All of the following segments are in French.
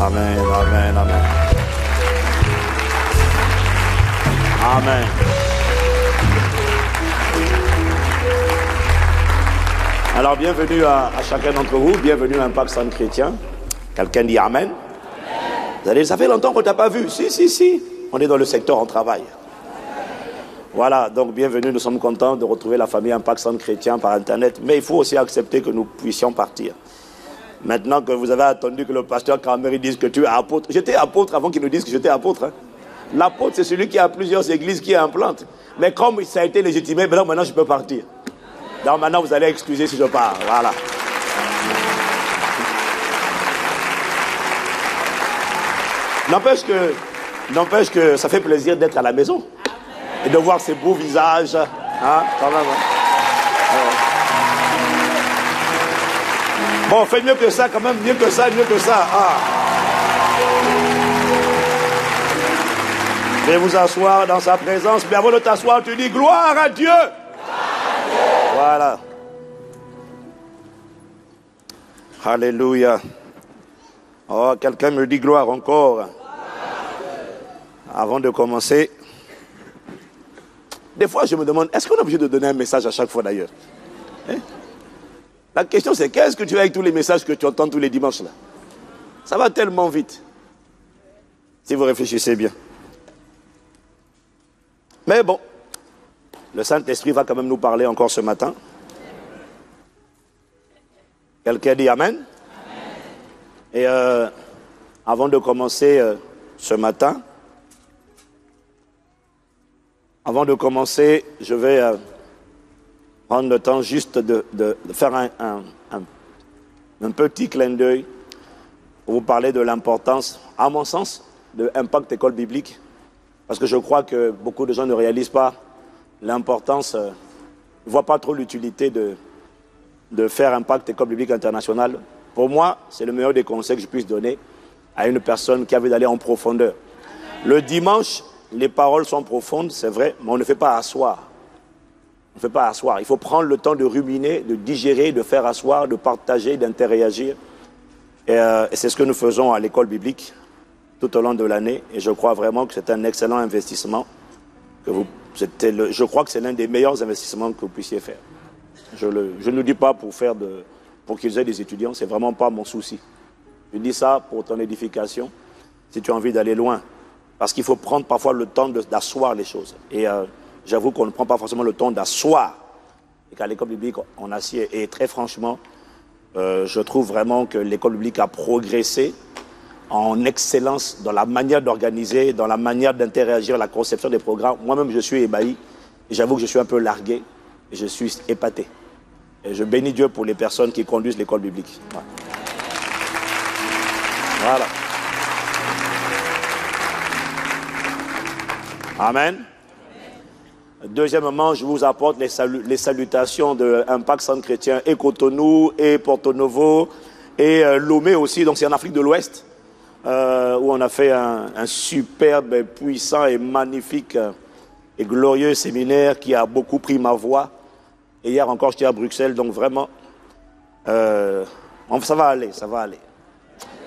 Amen, amen, amen. Amen. Alors, bienvenue à chacun d'entre vous. Bienvenue à Impact Centre Chrétien. Quelqu'un dit Amen. Amen. Vous allez, ça fait longtemps qu'on ne t'a pas vu. Si. On est dans le secteur, on travaille. Voilà, donc bienvenue. Nous sommes contents de retrouver la famille Impact Centre Chrétien par Internet. Mais il faut aussi accepter que nous puissions partir. Maintenant que vous avez attendu que le pasteur Kramer dise que tu es apôtre. J'étais apôtre avant qu'il nous dise que j'étais apôtre. Hein. L'apôtre, c'est celui qui a plusieurs églises, qui implante. Mais comme ça a été légitimé, maintenant je peux partir. Donc maintenant vous allez excuser si je pars. Voilà. N'empêche que ça fait plaisir d'être à la maison. Et de voir ces beaux visages. Hein, quand même. Bon, faites mieux que ça quand même, mieux que ça. Ah. Je vais vous asseoir dans sa présence, mais avant de t'asseoir, tu dis gloire à Dieu. Voilà. Alléluia. Oh, quelqu'un me dit gloire encore. Avant de commencer, des fois je me demande, est-ce qu'on est obligé de donner un message à chaque fois d'ailleurs? Hein? La question c'est, qu'est-ce que tu as avec tous les messages que tu entends tous les dimanches là? Ça va tellement vite. Si vous réfléchissez bien. Mais bon, le Saint-Esprit va quand même nous parler encore ce matin. Quelqu'un dit Amen? Amen. Et avant de commencer ce matin, je vais prendre le temps juste de faire un petit clin d'œil pour vous parler de l'importance, à mon sens, de Impact École Biblique. Parce que je crois que beaucoup de gens ne réalisent pas l'importance, ne voient pas trop l'utilité de faire Impact École Biblique Internationale. Pour moi, c'est le meilleur des conseils que je puisse donner à une personne qui a envie d'aller en profondeur. Le dimanche, les paroles sont profondes, c'est vrai, mais on ne fait pas asseoir. On ne fait pas asseoir. Il faut prendre le temps de ruminer, de digérer, de faire asseoir, de partager, d'interréagir. Et c'est ce que nous faisons à l'école biblique tout au long de l'année. Et je crois vraiment que c'est un excellent investissement. Je crois que c'est l'un des meilleurs investissements que vous puissiez faire. Je ne le dis pas pour qu'ils aient des étudiants, c'est vraiment pas mon souci. Je dis ça pour ton édification, si tu as envie d'aller loin. Parce qu'il faut prendre parfois le temps d'asseoir les choses. Et j'avoue qu'on ne prend pas forcément le temps d'asseoir. Et qu'à l'école biblique, on assied. Et très franchement, je trouve vraiment que l'école biblique a progressé en excellence dans la manière d'organiser, dans la manière d'interagir, la conception des programmes. Moi-même, je suis ébahi. Et j'avoue que je suis un peu largué. Et je suis épaté. Et je bénis Dieu pour les personnes qui conduisent l'école biblique. Voilà. Amen. Deuxièmement, je vous apporte les salutations de Impact Centre Chrétien et Cotonou et Porto Novo et Lomé aussi, donc c'est en Afrique de l'Ouest, où on a fait un superbe, puissant et magnifique et glorieux séminaire qui a beaucoup pris ma voix. Et hier encore, j'étais à Bruxelles, donc vraiment, ça va aller.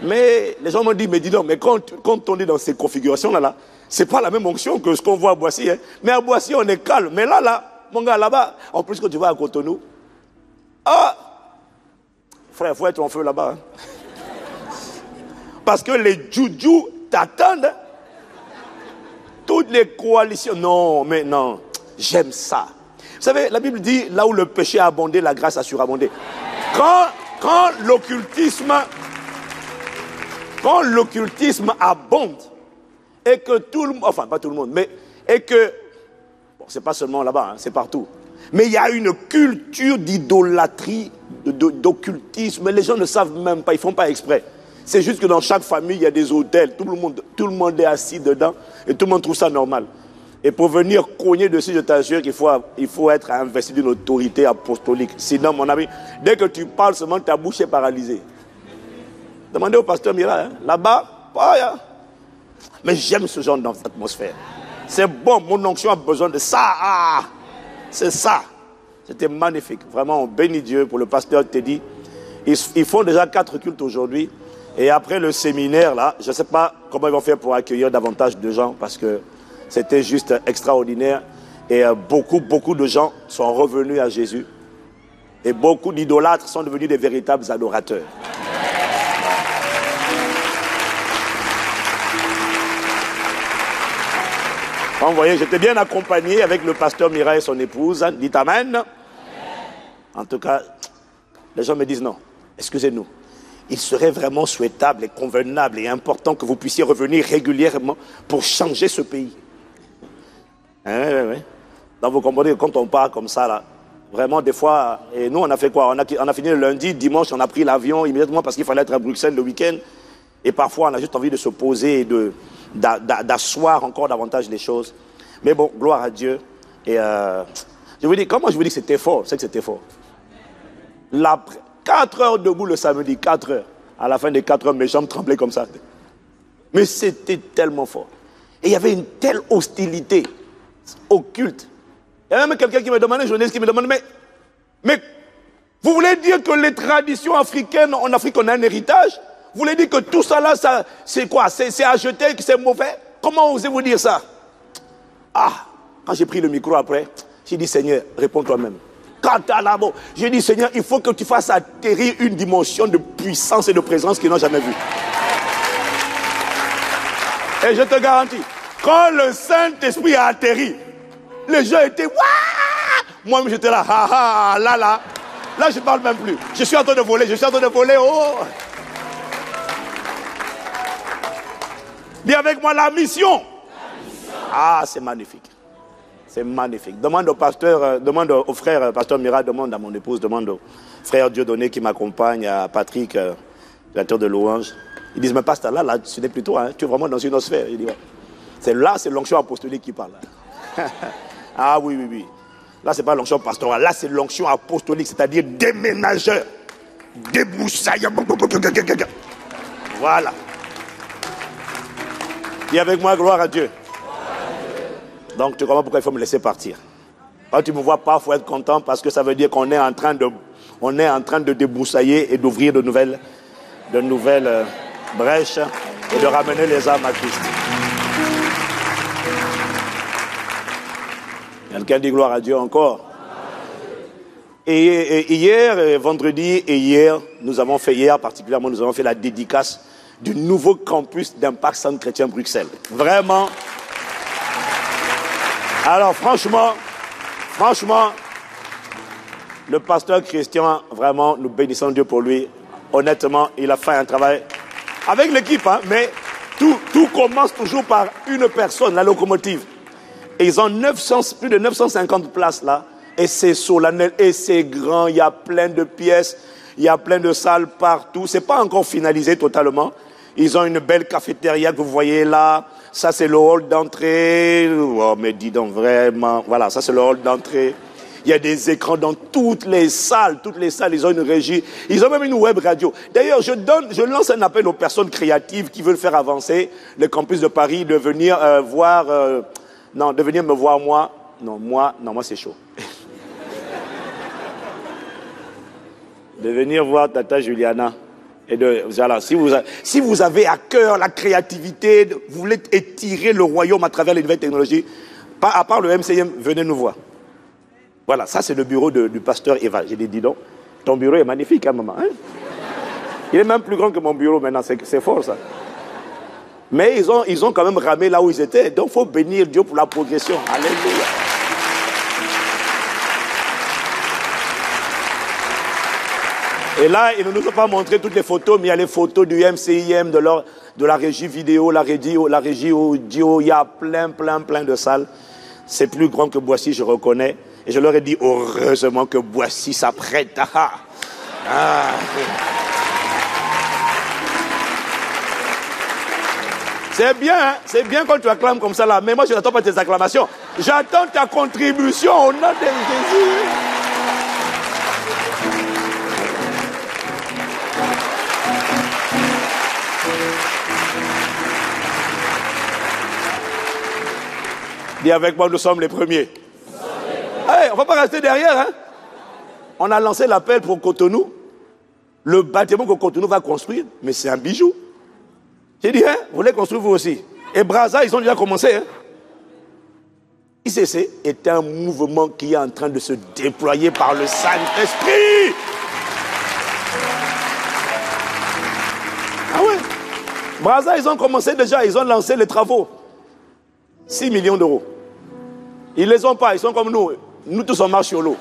Mais les gens m'ont dit, mais dis donc, mais quand on est dans ces configurations-là, c'est pas la même onction que ce qu'on voit à Boissy. Hein. Mais à Boissy, on est calme. Mais là, mon gars, là-bas, en plus quand tu vas à Cotonou, frère, il faut être en feu là-bas. Hein. Parce que les djoudjous t'attendent. Hein. Toutes les coalitions. Non, j'aime ça. Vous savez, la Bible dit, là où le péché a abondé, la grâce a surabondé. Quand l'occultisme abonde, et que tout le monde, enfin pas tout le monde, mais et que, bon, c'est pas seulement là-bas, hein, c'est partout, mais il y a une culture d'idolâtrie, d'occultisme, les gens ne savent même pas, ils font pas exprès. C'est juste que dans chaque famille, il y a des hôtels, tout le monde est assis dedans, et tout le monde trouve ça normal. Et pour venir cogner dessus, je t'assure qu'il faut être investi d'une autorité apostolique. Sinon, mon ami, dès que tu parles seulement, ta bouche est paralysée. Demandez au pasteur Mira, hein, là-bas, mais j'aime ce genre d'atmosphère. C'est bon, mon onction a besoin de ça. C'est ça. C'était magnifique. Vraiment, on bénit Dieu pour le pasteur Teddy. Ils font déjà 4 cultes aujourd'hui. Et après le séminaire, là, je ne sais pas comment ils vont faire pour accueillir davantage de gens parce que c'était juste extraordinaire. Et beaucoup de gens sont revenus à Jésus. Et beaucoup d'idolâtres sont devenus des véritables adorateurs. Vous voyez, j'étais bien accompagné avec le pasteur Mira et son épouse. Dites Amen. En tout cas, les gens me disent non, excusez-nous. Il serait vraiment souhaitable et convenable et important que vous puissiez revenir régulièrement pour changer ce pays. Oui. Donc vous comprenez que quand on part comme ça, là, vraiment des fois, et nous on a fait quoi? On a fini le lundi, dimanche on a pris l'avion immédiatement parce qu'il fallait être à Bruxelles le week-end. Et parfois on a juste envie de se poser et d'asseoir encore davantage les choses. Mais bon, gloire à Dieu. Et je vous dis, comment je vous dis que c'était fort? C'est que c'était fort. 4 heures debout le samedi, 4 heures. À la fin des 4 heures, mes jambes tremblaient comme ça. Mais c'était tellement fort. Et il y avait une telle hostilité occulte. Il y a même quelqu'un qui me demandait, un journaliste qui me demandait, mais vous voulez dire que les traditions africaines, en Afrique, on a un héritage? Vous voulez dire que tout ça là, c'est quoi? C'est à jeter, que c'est mauvais? Comment osez-vous dire ça? Ah, quand j'ai pris le micro après, j'ai dit, Seigneur, réponds toi-même. J'ai dit, Seigneur, il faut que tu fasses atterrir une dimension de puissance et de présence qu'ils n'ont jamais vue. Et je te garantis, quand le Saint-Esprit a atterri, les gens étaient, waouh! Moi-même, j'étais là, là, je ne parle même plus. Je suis en train de voler, oh! Dis avec moi la mission. Ah, c'est magnifique. C'est magnifique. Demande au pasteur, demande au frère, pasteur Mira, demande à mon épouse, demande au frère Dieudonné qui m'accompagne, à Patrick, directeur de louange. Ils disent, mais pasteur, là, ce n'est plus toi, hein, tu es vraiment dans une autre sphère. Je dis, ouais. C'est l'onction apostolique qui parle. Ah oui. Là, ce n'est pas l'onction pastorale, là, c'est l'onction apostolique, c'est-à-dire déménageur, débroussailleur. Voilà. Dis avec moi, gloire à Dieu. Donc, tu comprends pourquoi il faut me laisser partir. Quand tu me vois pas, il faut être content parce que ça veut dire qu'on est en train de débroussailler et d'ouvrir de nouvelles brèches et de ramener les âmes à Christ. Quelqu'un dit gloire à Dieu encore. Et hier, vendredi et hier, nous avons fait la dédicace du nouveau campus d'Impact Centre Chrétien Bruxelles. Vraiment. Alors franchement, le pasteur Christian, vraiment, nous bénissons Dieu pour lui. Honnêtement, il a fait un travail avec l'équipe, hein, mais tout commence toujours par une personne, la locomotive. Et ils ont plus de 950 places là, et c'est solennel, et c'est grand, il y a plein de pièces, il y a plein de salles partout. C'est pas encore finalisé totalement. Ils ont une belle cafétéria que vous voyez là. Ça, c'est le hall d'entrée. Oh, mais dis donc vraiment. Voilà, ça, c'est le hall d'entrée. Il y a des écrans dans toutes les salles. Ils ont une régie. Ils ont même une web radio. D'ailleurs, je lance un appel aux personnes créatives qui veulent faire avancer le campus de Paris, de venir de venir me voir moi. Moi, c'est chaud. De venir voir Tata Juliana. Et voilà, si vous avez à cœur la créativité, vous voulez étirer le royaume à travers les nouvelles technologies, à part le MCM, venez nous voir. Voilà, ça c'est le bureau du pasteur Eva. J'ai dit, dis donc, ton bureau est magnifique, hein, maman. Hein? Il est même plus grand que mon bureau maintenant, c'est fort ça. Mais ils ont quand même ramé là où ils étaient, donc il faut bénir Dieu pour la progression. Alléluia. Et là, ils ne nous ont pas montré toutes les photos, mais il y a les photos du MCIM, de la régie vidéo, la régie audio. Il y a plein de salles. C'est plus grand que Boissy, je reconnais. Et je leur ai dit, heureusement que Boissy s'apprête. C'est bien quand tu acclames comme ça là. Mais moi, je n'attends pas tes acclamations. J'attends ta contribution au nom de Jésus. Dis avec moi, nous sommes les premiers. Hey, on ne va pas rester derrière. Hein? On a lancé l'appel pour Cotonou. Le bâtiment que Cotonou va construire, mais c'est un bijou. J'ai dit, hein, vous voulez construire vous aussi. Et Brazza, ils ont déjà commencé. Hein. ICC est un mouvement qui est en train de se déployer par le Saint-Esprit. Ah ouais. Brazza, ils ont commencé déjà, ils ont lancé les travaux. 6 millions d'euros. Ils ne les ont pas, ils sont comme nous. Nous tous, on marche sur l'eau.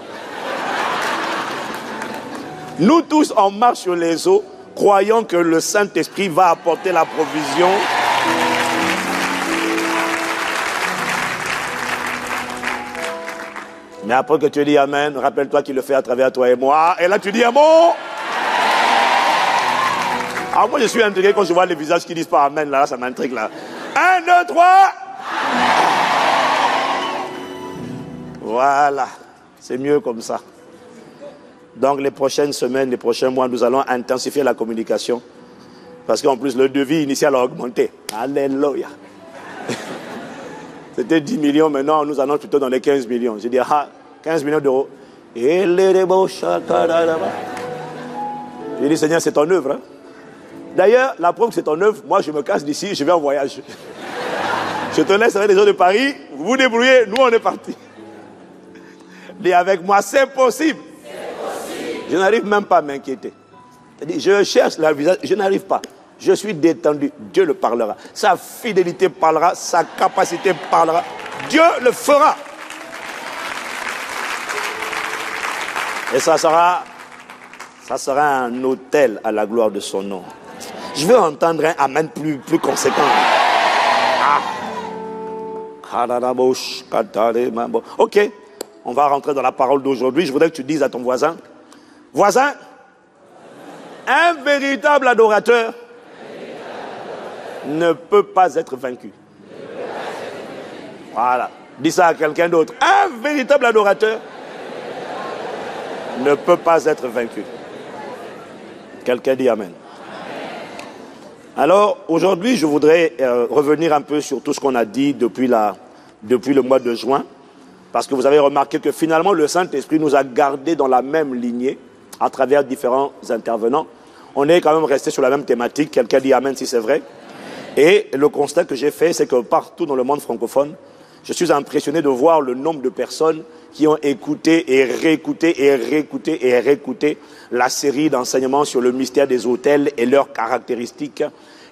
Nous tous, on marche sur les eaux, croyant que le Saint-Esprit va apporter la provision. Mais après que tu dis Amen, rappelle-toi qu'il le fait à travers toi et moi. Et là, tu dis un mot. Alors moi, je suis intrigué quand je vois les visages qui disent pas Amen. Là, ça m'intrigue là. 1, 2, 3. Voilà. C'est mieux comme ça. Donc les prochaines semaines, les prochains mois, nous allons intensifier la communication. Parce qu'en plus, le devis initial a augmenté. Alléluia. C'était 10 millions, maintenant nous allons plutôt dans les 15 millions. J'ai dit, 15 millions d'euros. J'ai dit, Seigneur, c'est ton œuvre. Hein? D'ailleurs, la preuve que c'est ton œuvre, moi je me casse d'ici, je vais en voyage. Je te laisse avec les gens de Paris, vous vous débrouillez, nous on est partis. Dis avec moi, c'est possible. Je n'arrive même pas à m'inquiéter. Je cherche la visage, je n'arrive pas. Je suis détendu. Dieu le parlera. Sa fidélité parlera, sa capacité parlera. Dieu le fera. Et ça sera un autel à la gloire de son nom. Je veux entendre un amen plus conséquent. Ah. Ok, on va rentrer dans la parole d'aujourd'hui. Je voudrais que tu dises à ton voisin, voisin, un véritable adorateur ne peut pas être vaincu. Voilà. Dis ça à quelqu'un d'autre. Un véritable adorateur ne peut pas être vaincu. Quelqu'un dit Amen. Alors, aujourd'hui, je voudrais revenir un peu sur tout ce qu'on a dit depuis le mois de juin. Parce que vous avez remarqué que finalement, le Saint-Esprit nous a gardés dans la même lignée à travers différents intervenants. On est quand même resté sur la même thématique. Quelqu'un dit Amen si c'est vrai. Et le constat que j'ai fait, c'est que partout dans le monde francophone, je suis impressionné de voir le nombre de personnes qui ont écouté et réécouté et réécouté et réécouté la série d'enseignements sur le mystère des autels et leurs caractéristiques.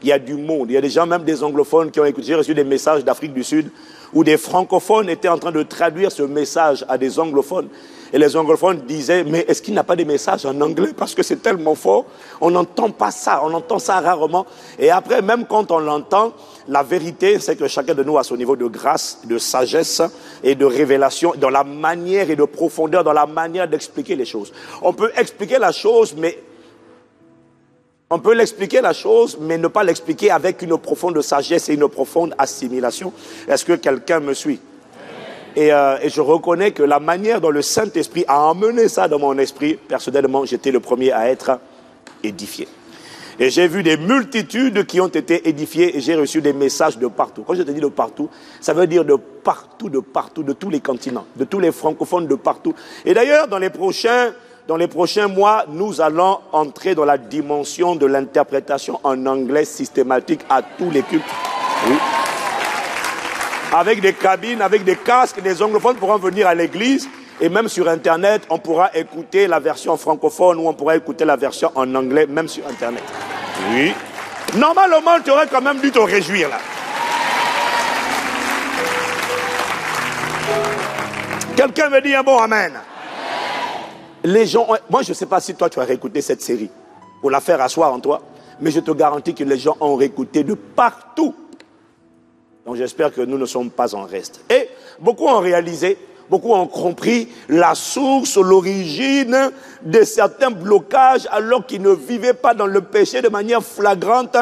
Il y a du monde, il y a des gens, même des anglophones qui ont écouté. J'ai reçu des messages d'Afrique du Sud où des francophones étaient en train de traduire ce message à des anglophones. Et les anglophones disaient, mais est-ce qu'il n'y a pas de message en anglais? Parce que c'est tellement fort, on n'entend pas ça, on entend ça rarement. Et après, même quand on l'entend, la vérité, c'est que chacun de nous a son niveau de grâce, de sagesse et de révélation, dans la manière et de profondeur, dans la manière d'expliquer les choses. On peut expliquer la chose, mais ne pas l'expliquer avec une profonde sagesse et une profonde assimilation. Est-ce que quelqu'un me suit? Et je reconnais que la manière dont le Saint-Esprit a emmené ça dans mon esprit, personnellement, j'étais le premier à être édifié. Et j'ai vu des multitudes qui ont été édifiées et j'ai reçu des messages de partout. Quand je te dis de partout, ça veut dire de partout, de tous les continents, de tous les francophones de partout. Et d'ailleurs, dans les prochains mois, nous allons entrer dans la dimension de l'interprétation en anglais systématique à tous les cultes. Oui. Avec des cabines, avec des casques, les anglophones pourront venir à l'église et même sur Internet, on pourra écouter la version francophone ou on pourra écouter la version en anglais, même sur Internet. Oui. Normalement, tu aurais quand même dû te réjouir là. Quelqu'un me dit un bon Amen. Les gens, moi je ne sais pas si toi tu as réécouté cette série pour la faire asseoir en toi, mais je te garantis que les gens ont réécouté de partout. Donc j'espère que nous ne sommes pas en reste. Et beaucoup ont réalisé, beaucoup ont compris la source, l'origine de certains blocages alors qu'ils ne vivaient pas dans le péché de manière flagrante.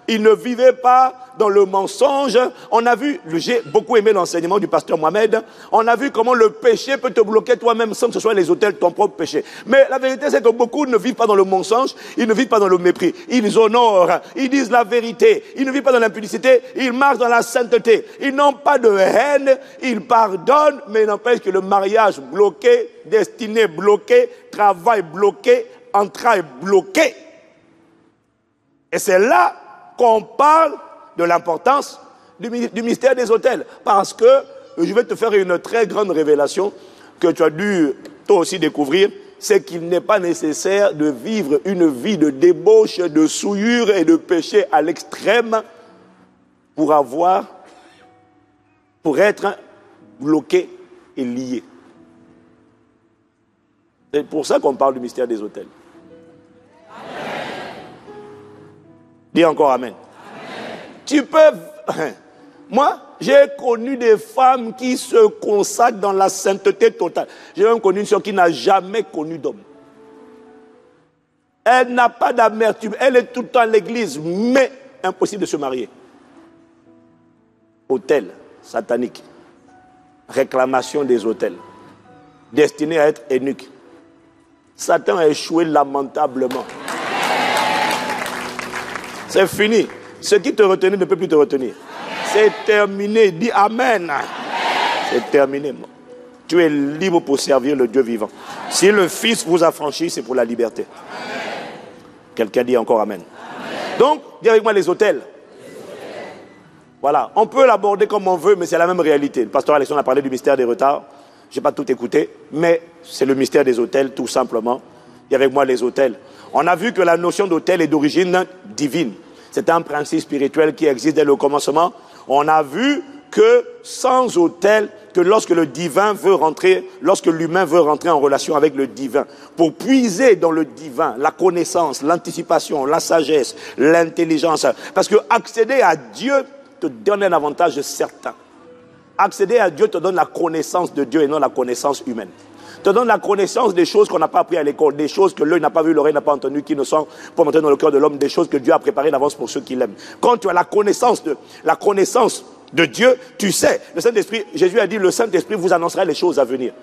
Ils ne vivaient pas dans le mensonge. On a vu, j'ai beaucoup aimé l'enseignement du pasteur Mohamed, on a vu comment le péché peut te bloquer toi-même sans que ce soit les autels de ton propre péché. Mais la vérité, c'est que beaucoup ne vivent pas dans le mensonge, ils ne vivent pas dans le mépris. Ils honorent, ils disent la vérité, ils ne vivent pas dans l'impudicité, ils marchent dans la sainteté. Ils n'ont pas de haine, ils pardonnent, mais il n'empêche que le mariage bloqué, destiné bloqué, travail bloqué, entrailles bloquées. Et c'est là qu'on parle de l'importance du mystère des autels. Parce que je vais te faire une très grande révélation que tu as dû toi aussi découvrir. C'est qu'il n'est pas nécessaire de vivre une vie de débauche, de souillure et de péché à l'extrême pour être bloqué et lié. C'est pour ça qu'on parle du mystère des autels. Amen. Dis encore Amen. Amen. Tu peux... Moi, j'ai connu des femmes qui se consacrent dans la sainteté totale. J'ai même connu une soeur qui n'a jamais connu d'homme. Elle n'a pas d'amertume. Elle est tout le temps à l'église, mais impossible de se marier. Autel satanique. Réclamation des autels. Destiné à être eunuque. Satan a échoué lamentablement. C'est fini. Ce qui te retenait ne peut plus te retenir. C'est terminé. Dis Amen. C'est terminé. Tu es libre pour servir le Dieu vivant. Si le Fils vous a franchi, c'est pour la liberté. Quelqu'un dit encore Amen. Donc, dis avec moi les autels. Voilà. On peut l'aborder comme on veut, mais c'est la même réalité. Le pasteur Alexandre a parlé du mystère des retards. Je n'ai pas tout écouté, mais c'est le mystère des autels, tout simplement. Dis avec moi les autels. On a vu que la notion d'autel est d'origine divine. C'est un principe spirituel qui existe dès le commencement. On a vu que sans autel, que lorsque le divin veut rentrer, lorsque l'humain veut rentrer en relation avec le divin, pour puiser dans le divin la connaissance, l'anticipation, la sagesse, l'intelligence, parce que accéder à Dieu te donne un avantage certain. Accéder à Dieu te donne la connaissance de Dieu et non la connaissance humaine. Te donne la connaissance des choses qu'on n'a pas appris à l'école, des choses que l'œil n'a pas vu, l'oreille n'a pas entendu, qui ne sont pas montées dans le cœur de l'homme, des choses que Dieu a préparées d'avance pour ceux qui l'aiment. Quand tu as la connaissance de Dieu, tu sais, le Saint-Esprit, Jésus a dit, le Saint-Esprit vous annoncera les choses à venir.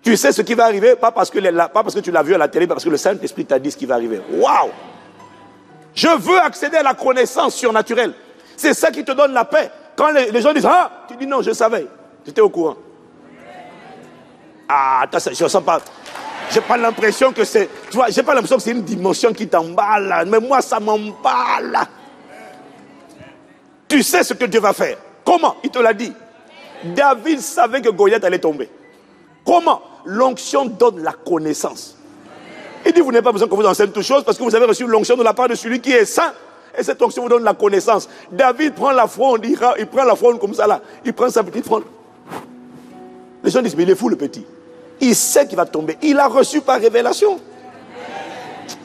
Tu sais ce qui va arriver, pas parce que tu l'as vu à la télé, mais parce que le Saint-Esprit t'a dit ce qui va arriver. Waouh! Je veux accéder à la connaissance surnaturelle. C'est ça qui te donne la paix. Quand les gens disent, ah, tu dis non, je savais, j'étais au courant. Ah, je ne sens pas. J'ai pas l'impression que c'est. Tu vois, j'ai pas l'impression que c'est une dimension qui t'emballe. Mais moi, ça m'emballe. Tu sais ce que Dieu va faire. Comment? Il te l'a dit. David savait que Goliath allait tomber. Comment? L'onction donne la connaissance. Il dit, vous n'avez pas besoin que vous enseigne toutes choses parce que vous avez reçu l'onction de la part de celui qui est saint. Et cette onction vous donne la connaissance. David prend la fronde, il prend la fronde comme ça là. Il prend sa petite fronde. Les gens disent, mais il est fou le petit. Il sait qu'il va tomber. Il a reçu par révélation.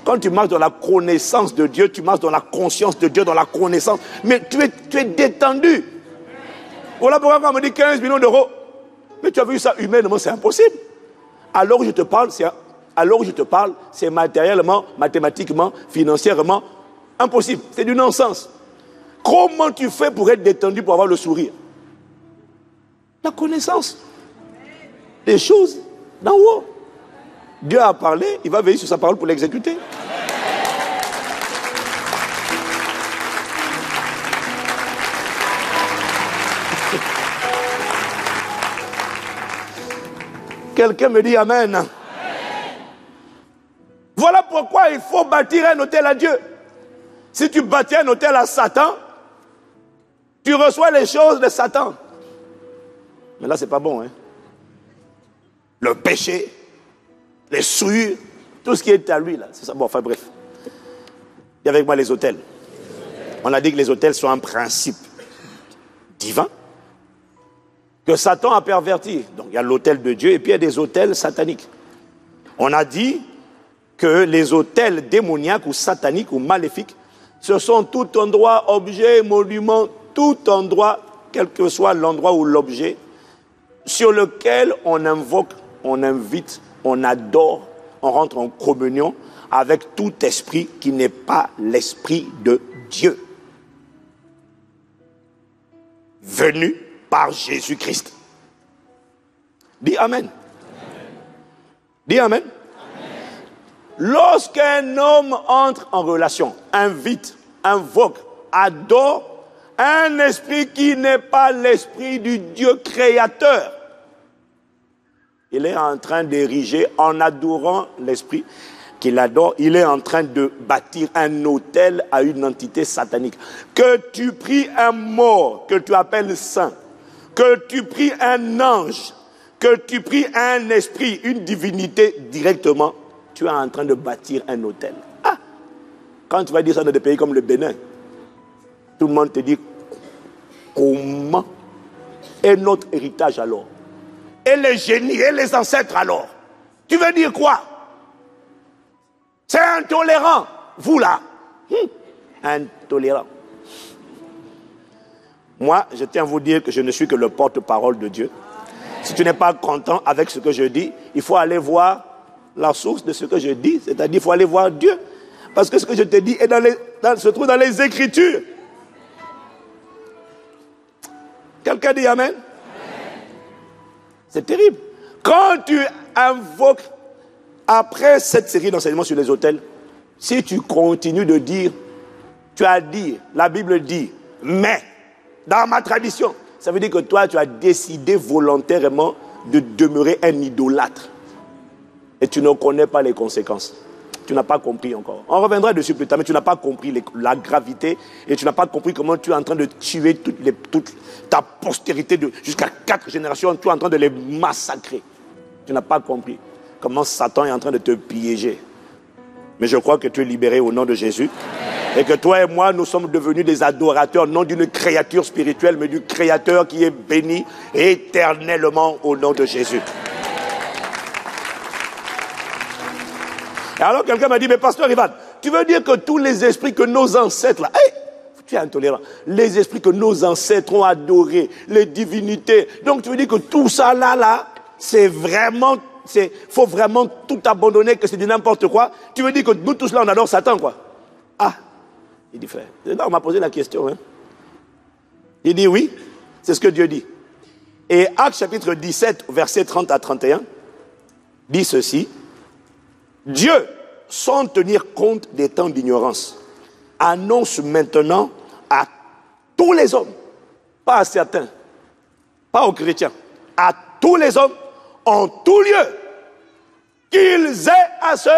Quand tu marches dans la connaissance de Dieu, tu marches dans la conscience de Dieu, dans la connaissance. Mais tu es détendu. Voilà pourquoi on me dit 15 millions d'euros. Mais tu as vu ça humainement, c'est impossible. Alors je te parle, c'est matériellement, mathématiquement, financièrement impossible. C'est du non-sens. Comment tu fais pour être détendu, pour avoir le sourire? La connaissance des choses d'en haut. Dieu a parlé, il va veiller sur sa parole pour l'exécuter. Quelqu'un me dit Amen. Amen. Voilà pourquoi il faut bâtir un autel à Dieu. Si tu bâtis un autel à Satan, tu reçois les choses de Satan. Mais là, c'est pas bon, hein. Le péché, les souillures, tout ce qui est à lui, là. C'est ça. Bon, enfin bref. Il y a avec moi les autels. On a dit que les autels sont un principe divin que Satan a perverti. Donc il y a l'autel de Dieu et puis il y a des autels sataniques. On a dit que les autels démoniaques ou sataniques ou maléfiques, ce sont tout endroit, objet, monument, tout endroit, quel que soit l'endroit ou l'objet, sur lequel on invoque, on invite, on adore, on rentre en communion avec tout esprit qui n'est pas l'esprit de Dieu. Venu par Jésus-Christ. Dis Amen. Amen. Dis Amen. Amen. Lorsqu'un homme entre en relation, invite, invoque, adore un esprit qui n'est pas l'esprit du Dieu créateur, il est en train d'ériger, en adorant l'esprit, qu'il adore, il est en train de bâtir un autel à une entité satanique. Que tu pries un mort, que tu appelles saint, que tu pries un ange, que tu pries un esprit, une divinité directement, tu es en train de bâtir un autel. Ah! Quand tu vas dire ça dans des pays comme le Bénin, tout le monde te dit, comment est notre héritage alors? Et les génies, et les ancêtres alors? Tu veux dire quoi? C'est intolérant, vous là. Intolérant. Moi, je tiens à vous dire que je ne suis que le porte-parole de Dieu. Si tu n'es pas content avec ce que je dis, il faut aller voir la source de ce que je dis, c'est-à-dire il faut aller voir Dieu. Parce que ce que je te dis est se trouve dans les Écritures. Quelqu'un dit Amen? C'est terrible. Quand tu invoques, après cette série d'enseignements sur les autels, si tu continues de dire, tu as dit, la Bible dit, mais, dans ma tradition, ça veut dire que toi, tu as décidé volontairement de demeurer un idolâtre. Et tu ne connais pas les conséquences. Tu n'as pas compris encore. On reviendra dessus plus tard, mais tu n'as pas compris la gravité et tu n'as pas compris comment tu es en train de tuer toute ta postérité jusqu'à 4 générations. Tu es en train de les massacrer. Tu n'as pas compris comment Satan est en train de te piéger. Mais je crois que tu es libéré au nom de Jésus. Et que toi et moi, nous sommes devenus des adorateurs, non d'une créature spirituelle, mais du Créateur qui est béni éternellement au nom de Jésus. Et alors quelqu'un m'a dit, mais pasteur Ivan, tu veux dire que tous les esprits que nos ancêtres, là, hey, tu es intolérant, les esprits que nos ancêtres ont adorés, les divinités, donc tu veux dire que tout ça là, c'est vraiment, faut vraiment tout abandonner, que c'est du n'importe quoi. Tu veux dire que nous tous là, on adore Satan, quoi. Ah, il dit, frère, on m'a posé la question, hein. Il dit oui, c'est ce que Dieu dit. Et Actes chapitre 17, versets 30 à 31, dit ceci. Dieu, sans tenir compte des temps d'ignorance, annonce maintenant à tous les hommes, pas à certains, pas aux chrétiens, à tous les hommes, en tout lieu, qu'ils aient à se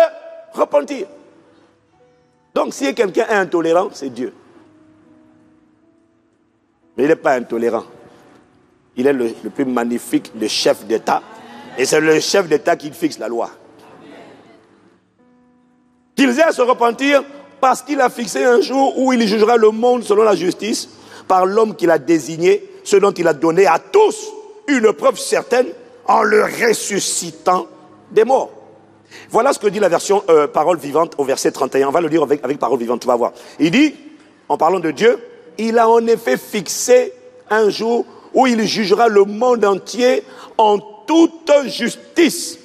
repentir. Donc si quelqu'un est intolérant, c'est Dieu. Mais il n'est pas intolérant. Il est le plus magnifique des chefs d'État. Et c'est le chef d'État qui fixe la loi. Qu'ils aient à se repentir parce qu'il a fixé un jour où il jugera le monde selon la justice par l'homme qu'il a désigné, ce dont il a donné à tous une preuve certaine en le ressuscitant des morts. Voilà ce que dit la version parole vivante au verset 31. On va le lire avec parole vivante, tu vas voir. Il dit, en parlant de Dieu, il a en effet fixé un jour où il jugera le monde entier en toute justice.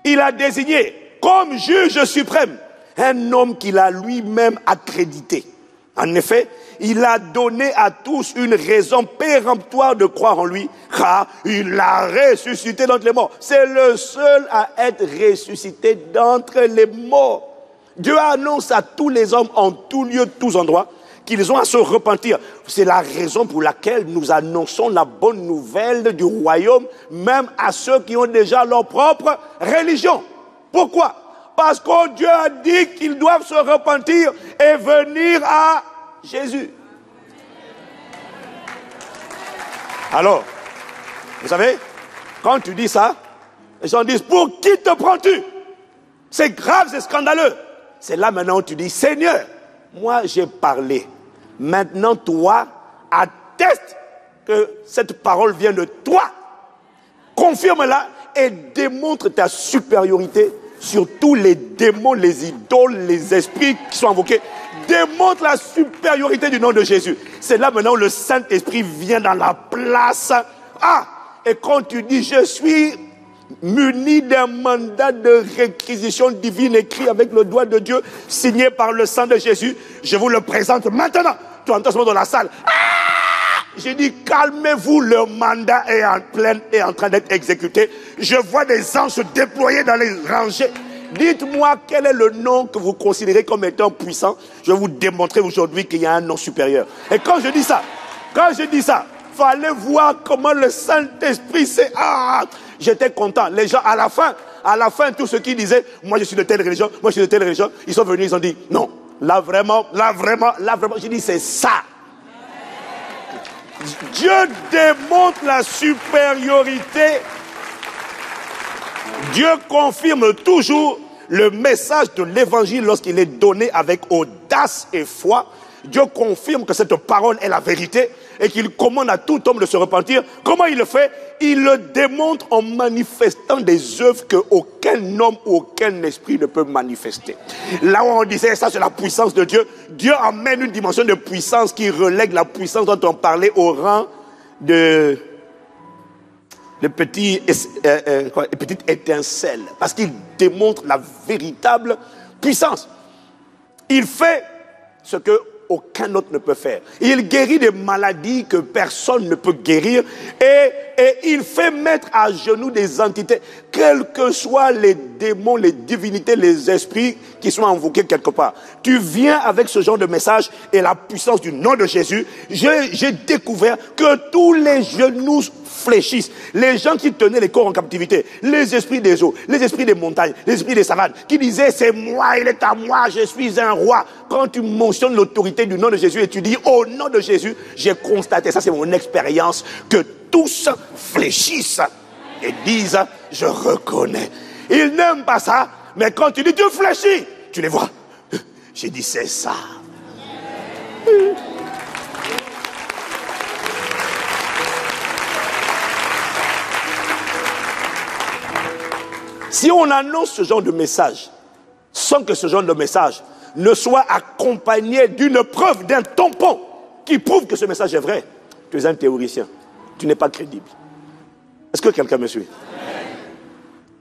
Il a désigné comme juge suprême un homme qu'il a lui-même accrédité. En effet, il a donné à tous une raison péremptoire de croire en lui, car il l'a ressuscité d'entre les morts. C'est le seul à être ressuscité d'entre les morts. Dieu annonce à tous les hommes en tout lieu, tous endroits, qu'ils ont à se repentir. C'est la raison pour laquelle nous annonçons la bonne nouvelle du royaume, même à ceux qui ont déjà leur propre religion. Pourquoi? Parce que Dieu a dit qu'ils doivent se repentir et venir à Jésus. Alors, vous savez, quand tu dis ça, les gens disent, pour qui te prends-tu? C'est grave, c'est scandaleux. C'est là maintenant où tu dis, Seigneur, moi j'ai parlé. Maintenant toi, atteste que cette parole vient de toi. Confirme-la et démontre ta supériorité sur tous les démons, les idoles, les esprits qui sont invoqués. Démontre la supériorité du nom de Jésus. C'est là maintenant où le Saint-Esprit vient dans la place. Ah, et quand tu dis, je suis muni d'un mandat de réquisition divine écrit avec le doigt de Dieu, signé par le sang de Jésus, je vous le présente maintenant. Tu entends ce mot dans la salle. Ah! J'ai dit, calmez-vous, le mandat est en train d'être exécuté. Je vois des anges se déployer dans les rangées. Dites-moi quel est le nom que vous considérez comme étant puissant. Je vais vous démontrer aujourd'hui qu'il y a un nom supérieur. Et quand je dis ça, fallait voir comment le Saint-Esprit s'est... Ah, j'étais content. Les gens, à la fin, à la fin, tous ceux qui disaient, moi je suis de telle religion, moi je suis de telle religion, ils sont venus, ils ont dit, non, là vraiment, j'ai dit, c'est ça. Dieu démontre la supériorité. Dieu confirme toujours le message de l'évangile lorsqu'il est donné avec audace et foi. Dieu confirme que cette parole est la vérité et qu'il commande à tout homme de se repentir. Comment il le fait? Il le démontre en manifestant des œuvres qu'aucun homme ou aucun esprit ne peut manifester. Là où on disait ça, c'est la puissance de Dieu. Dieu amène une dimension de puissance qui relègue la puissance dont on parlait au rang de petites étincelles. Parce qu'il démontre la véritable puissance. Il fait ce que aucun autre ne peut faire. Il guérit des maladies que personne ne peut guérir et il fait mettre à genoux des entités, quels que soient les démons, les divinités, les esprits qui sont invoqués quelque part. Tu viens avec ce genre de message et la puissance du nom de Jésus, j'ai découvert que tous les genoux fléchissent. Les gens qui tenaient les corps en captivité, les esprits des eaux, les esprits des montagnes, les esprits des savanes, qui disaient c'est moi, il est à moi, je suis un roi. Quand tu mentionnes l'autorité du nom de Jésus et tu dis au nom de Jésus, j'ai constaté, ça c'est mon expérience, que tous fléchissent et disent je reconnais. Ils n'aiment pas ça, mais quand tu dis tu fléchis, tu les vois. J'ai dit c'est ça. Si on annonce ce genre de message, sans que ce genre de message ne soit accompagné d'une preuve, d'un tampon qui prouve que ce message est vrai, tu es un théoricien. Tu n'es pas crédible. Est-ce que quelqu'un me suit?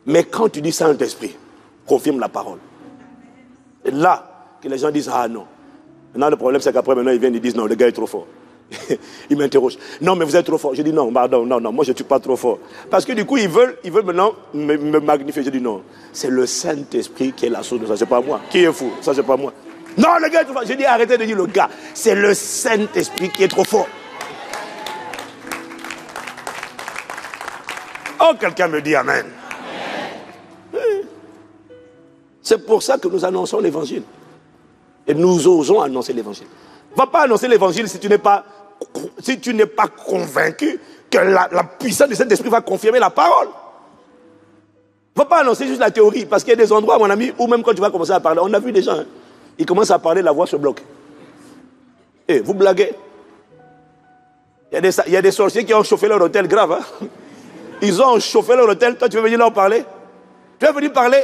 Mais quand tu dis Saint-Esprit, confirme la parole. Et là, que les gens disent, ah non. Maintenant, le problème, c'est qu'après, maintenant, ils viennent et disent, non, le gars est trop fort. Ils m'interrogent. Non, mais vous êtes trop fort. Je dis, non, pardon, non, moi, je ne suis pas trop fort. Parce que du coup, ils veulent maintenant me magnifier. Je dis, non, c'est le Saint-Esprit qui est la source de ça. C'est pas moi. Qui est fou? Ça, c'est pas moi. Non, le gars est trop fort. Je dis, arrêtez de dire le gars. C'est le Saint-Esprit qui est trop fort. Oh, quelqu'un me dit Amen. Oui. C'est pour ça que nous annonçons l'évangile. Et nous osons annoncer l'évangile. Va pas annoncer l'évangile si tu n'es pas convaincu que la puissance du Saint-Esprit va confirmer la parole. Va pas annoncer juste la théorie, parce qu'il y a des endroits, mon ami, où même quand tu vas commencer à parler, on a vu des gens, hein, ils commencent à parler, la voix se bloque. Et vous blaguez. Il y a des sorciers qui ont chauffé leur hôtel grave. Hein. Ils ont chauffé leur hôtel, toi tu veux venir leur parler? Tu veux venir parler?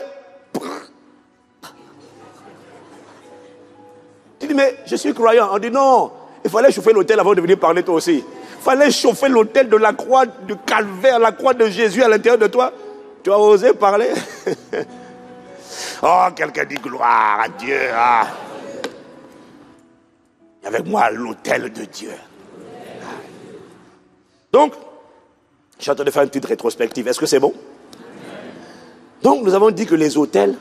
Tu dis, mais je suis croyant. On dit non, il fallait chauffer l'hôtel avant de venir parler toi aussi. Il fallait chauffer l'hôtel de la croix, du calvaire, la croix de Jésus à l'intérieur de toi. Tu as osé parler? Oh, quelqu'un dit gloire à Dieu. Ah. Et avec moi, l'hôtel de Dieu. Donc, je suis en train de faire une petite rétrospective. Est-ce que c'est bon? Donc, nous avons dit que les hôtels,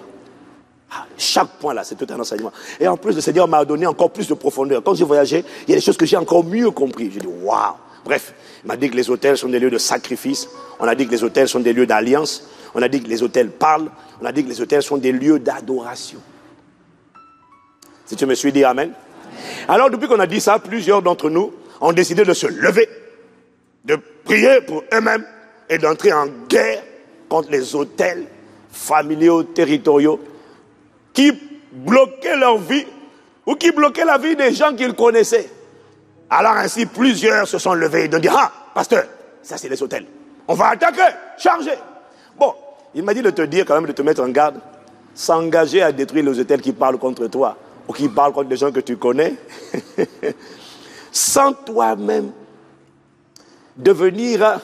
chaque point là, c'est tout un enseignement. Et en plus, le Seigneur m'a donné encore plus de profondeur. Quand j'ai voyagé, il y a des choses que j'ai encore mieux compris. J'ai dit, waouh! Bref, il m'a dit que les hôtels sont des lieux de sacrifice. On a dit que les hôtels sont des lieux d'alliance. On a dit que les hôtels parlent. On a dit que les hôtels sont des lieux d'adoration. Si tu me suis, dis Amen. Alors, depuis qu'on a dit ça, plusieurs d'entre nous ont décidé de se lever, de prier pour eux-mêmes et d'entrer en guerre contre les hôtels familiaux, territoriaux, qui bloquaient leur vie ou qui bloquaient la vie des gens qu'ils connaissaient. Alors ainsi, plusieurs se sont levés et ont dit, ah, pasteur, ça c'est les hôtels. On va attaquer, charger. Bon, il m'a dit de te dire quand même, de te mettre en garde, s'engager à détruire les hôtels qui parlent contre toi ou qui parlent contre les gens que tu connais, sans toi-même devenir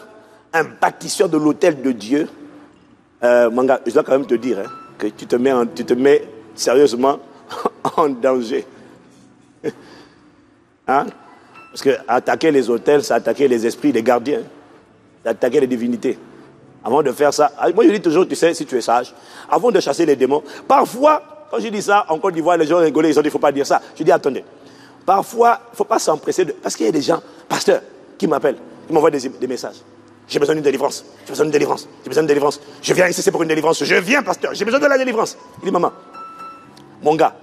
un bâtisseur de l'hôtel de Dieu. Manga, je dois quand même te dire que tu te mets sérieusement en danger. Hein? Parce que attaquer les hôtels, c'est attaquer les esprits, les gardiens. C'est attaquer les divinités. Avant de faire ça, moi je dis toujours, tu sais, si tu es sage, avant de chasser les démons, parfois, quand je dis ça, en Côte d'Ivoire, les gens rigolent, ils ont dit, il ne faut pas dire ça. Je dis, attendez, parfois, il ne faut pas s'empresser, parce qu'il y a des gens, pasteurs, qui m'appellent, qui m'envoient des messages. J'ai besoin d'une délivrance. J'ai besoin d'une délivrance. J'ai besoin d'une délivrance. Je viens ici, c'est pour une délivrance. Je viens, pasteur. J'ai besoin de la délivrance. Il dit, maman, mon gars,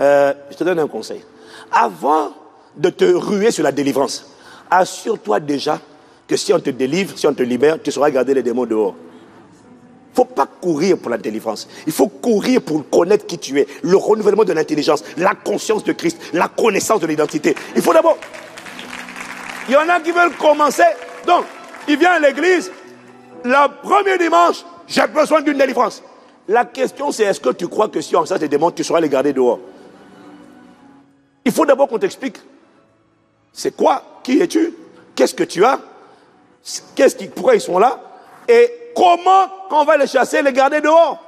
je te donne un conseil. Avant de te ruer sur la délivrance, assure-toi déjà que si on te délivre, si on te libère, tu sauras garder les démons dehors. Il ne faut pas courir pour la délivrance. Il faut courir pour connaître qui tu es. Le renouvellement de l'intelligence, la conscience de Christ, la connaissance de l'identité. Il faut d'abord... Il y en a qui veulent commencer. Donc, il vient à l'église, le premier dimanche, j'ai besoin d'une délivrance. La question c'est, est-ce que tu crois que si on chasse tes démons, tu sauras les garder dehors? Il faut d'abord qu'on t'explique. C'est quoi? Qui es-tu? Qu'est-ce que tu as? Pourquoi ils sont là? Et comment, quand on va les chasser, les garder dehors?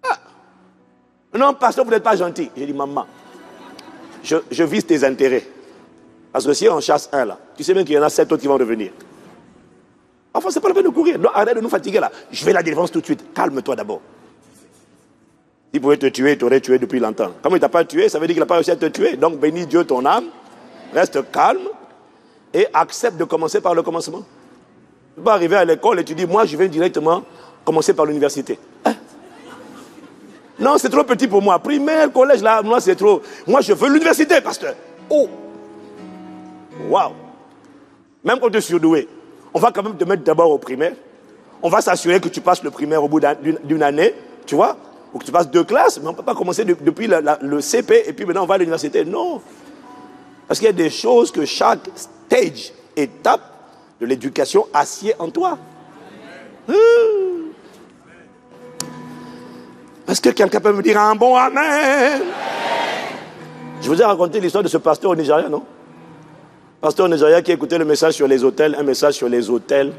Ah. Non, pasteur, vous n'êtes pas gentil. J'ai dit, maman, je vise tes intérêts. Parce que si on chasse un là, tu sais bien qu'il y en a 7 autres qui vont revenir. Enfin, c'est pas la peine de courir. Non, arrête de nous fatiguer là. Je vais la délivrance tout de suite. Calme-toi d'abord. S'il pouvait te tuer, il t'aurait tué depuis longtemps. Comme il ne t'a pas tué, ça veut dire qu'il n'a pas réussi à te tuer. Donc bénis Dieu ton âme, reste calme et accepte de commencer par le commencement. Tu ne peux pas arriver à l'école et tu dis, moi je vais directement commencer par l'université. Hein? Non, c'est trop petit pour moi. Primaire, collège, là, moi c'est trop. Moi je veux l'université, pasteur. Oh! Waouh! Même quand tu es surdoué, on va quand même te mettre d'abord au primaire. On va s'assurer que tu passes le primaire au bout d'une année, tu vois, ou que tu passes 2 classes, mais on ne peut pas commencer depuis le CP et puis maintenant on va à l'université. Non! Parce qu'il y a des choses que chaque stage, étape de l'éducation assied en toi. Est-ce que quelqu'un peut me dire un bon amen? Je vous ai raconté l'histoire de ce pasteur au Nigeria, non? Pasteur au Nigeria qui écoutait le message sur les hôtels, un message sur les hôtels,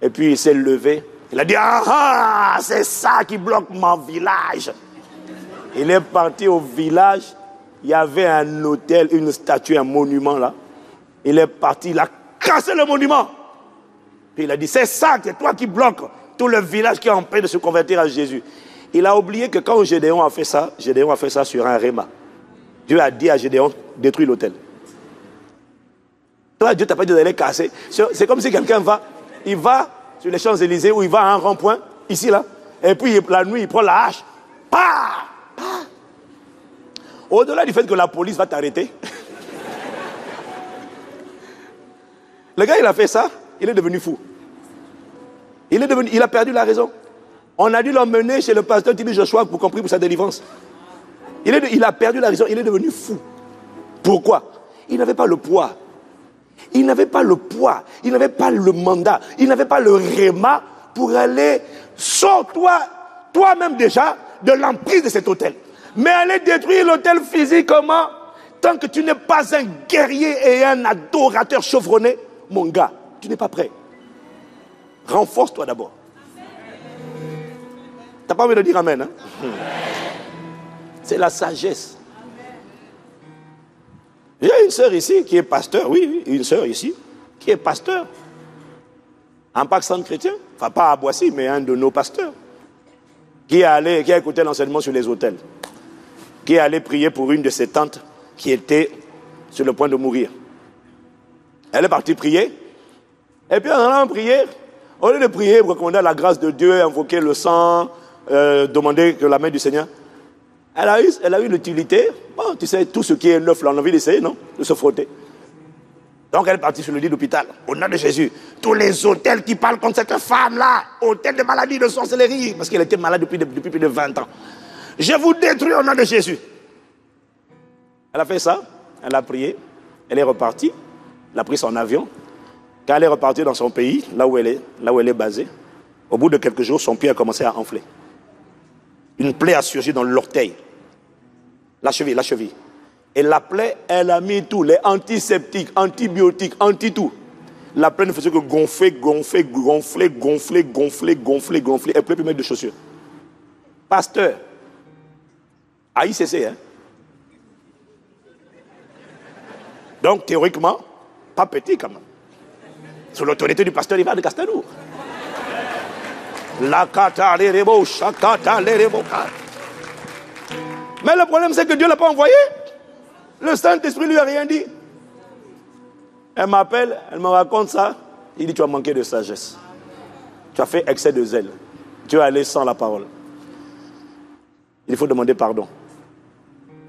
et puis il s'est levé. Il a dit, ah, c'est ça qui bloque mon village. Il est parti au village, il y avait un hôtel, une statue, un monument là. Il est parti, il a cassé le monument. Puis il a dit, c'est ça, c'est toi qui bloques tout le village qui est en train de se convertir à Jésus. Il a oublié que quand Gédéon a fait ça sur un réma. Dieu a dit à Gédéon, détruis l'hôtel. Toi, Dieu t'a pas dit d'aller casser. C'est comme si quelqu'un il va sur les Champs-Élysées ou il va à un rond-point, ici, là, et puis la nuit, il prend la hache. Pah! Pah! Au-delà du fait que la police va t'arrêter, le gars, il a fait ça, il est devenu fou. Il a perdu la raison. On a dû l'emmener chez le pasteur Tibi Joshua pour qu'on prie pour sa délivrance. Il a perdu la raison, il est devenu fou. Pourquoi? Il n'avait pas le poids. Il n'avait pas le poids, il n'avait pas le mandat, il n'avait pas le réma pour aller, sors-toi, toi-même déjà, de l'emprise de cet hôtel. Mais aller détruire l'hôtel physiquement, tant que tu n'es pas un guerrier et un adorateur chevronné, mon gars, tu n'es pas prêt. Renforce-toi d'abord. T'as pas envie de dire amen, hein? C'est la sagesse. Il y a une sœur ici qui est pasteur, oui, une sœur ici, qui est pasteur. Un Pâques Centre Chrétien, enfin pas à Boissy, mais un de nos pasteurs, qui a écouté l'enseignement sur les hôtels, qui est allé prier pour une de ses tantes qui était sur le point de mourir. Elle est partie prier, et puis en allant prier, au lieu de prier pour recommander la grâce de Dieu, invoquer le sang, demander que la main du Seigneur, elle a eu l'utilité, bon, tu sais, tout ce qui est neuf, là, on a envie d'essayer, non? De se frotter. Donc elle est partie sur le lit d'hôpital, au nom de Jésus. Tous les hôtels qui parlent contre cette femme-là, hôtel de maladie, de sorcellerie, parce qu'elle était malade depuis plus de 20 ans. Je vous détruis au nom de Jésus. Elle a fait ça, elle a prié, elle est repartie, elle a pris son avion. Quand elle est repartie dans son pays, là où elle est basée, au bout de quelques jours, son pied a commencé à enfler. Une plaie a surgi dans l'orteil. La cheville. Et la plaie, elle a mis tout, les antiseptiques, antibiotiques, anti-tout. La plaie ne faisait que gonfler. Elle ne pouvait plus mettre de chaussures. Pasteur, à ICC, hein. Donc, théoriquement, pas petit quand même. Sous l'autorité du pasteur Ivan de Castelou. La kata les rebo, chakata les rebo. Mais le problème, c'est que Dieu ne l'a pas envoyé. Le Saint-Esprit lui a rien dit. Elle m'appelle, elle me raconte ça. Il dit, tu as manqué de sagesse. Tu as fait excès de zèle. Tu es allé sans la parole. Il faut demander pardon.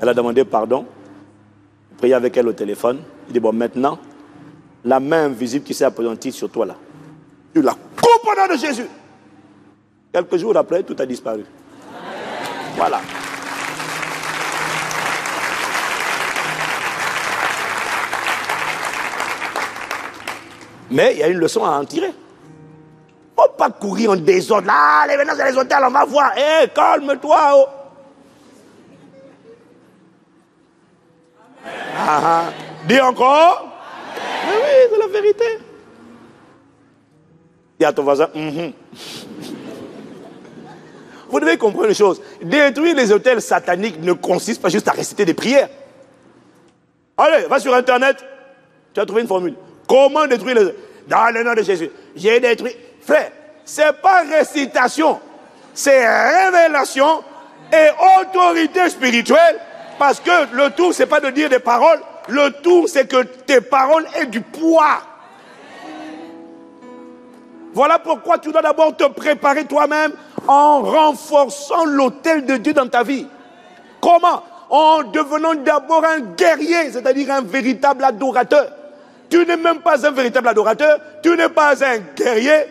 Elle a demandé pardon. Prier avec elle au téléphone. Il dit, bon, maintenant, la main invisible qui s'est appresentée sur toi là, tu la coupes au nom de Jésus. Quelques jours après, tout a disparu. Voilà. Mais il y a une leçon à en tirer. Il ne faut pas courir en désordre. Là, allez, maintenant, c'est les hôtels, on va voir. Hé, calme-toi. Oh. Dis encore. Mais oui, c'est la vérité. Dis à ton voisin. Vous devez comprendre une chose. Détruire les hôtels sataniques ne consiste pas juste à réciter des prières. Allez, va sur Internet. Tu as trouvé une formule. Comment détruire les... Dans le nom de Jésus. J'ai détruit... Frère, ce n'est pas récitation. C'est révélation et autorité spirituelle. Parce que le tout, ce n'est pas de dire des paroles. Le tout, c'est que tes paroles aient du poids. Voilà pourquoi tu dois d'abord te préparer toi-même en renforçant l'autel de Dieu dans ta vie. Comment? En devenant d'abord un guerrier, c'est-à-dire un véritable adorateur. Tu n'es même pas un véritable adorateur, tu n'es pas un guerrier.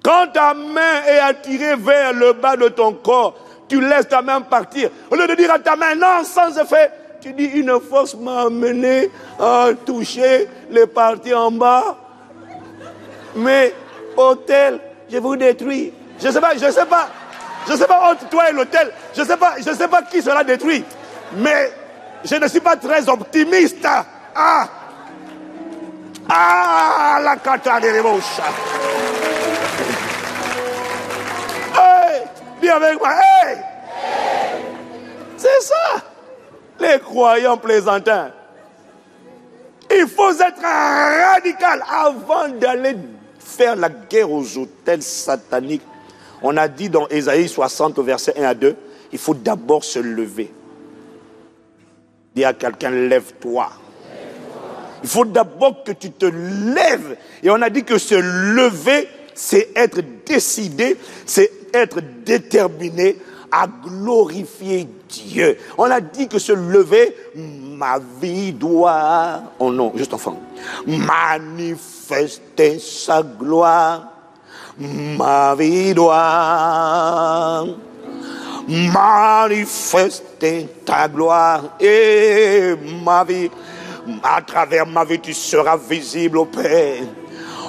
Quand ta main est attirée vers le bas de ton corps, tu laisses ta main partir. Au lieu de dire à ta main, non, sans effet, tu dis, une force m'a amené à toucher les parties en bas. Mais, hôtel, je vous détruis. Je ne sais pas entre toi et l'hôtel, je sais pas qui sera détruit. Mais, je ne suis pas très optimiste. La cata de l'émotion. Hey, dis avec moi, hey! C'est ça, les croyants plaisantins. Il faut être radical avant d'aller faire la guerre aux hôtels sataniques. On a dit dans Ésaïe 60, verset 1 à 2, il faut d'abord se lever. Dis à quelqu'un, lève-toi. Il faut d'abord que tu te lèves. Et on a dit que se lever, c'est être décidé, c'est être déterminé à glorifier Dieu. On a dit que se lever, ma vie doit, oh non, juste enfant, manifester sa gloire. Ma vie doit manifester ta gloire et ma vie. À travers ma vie, tu seras visible au Père.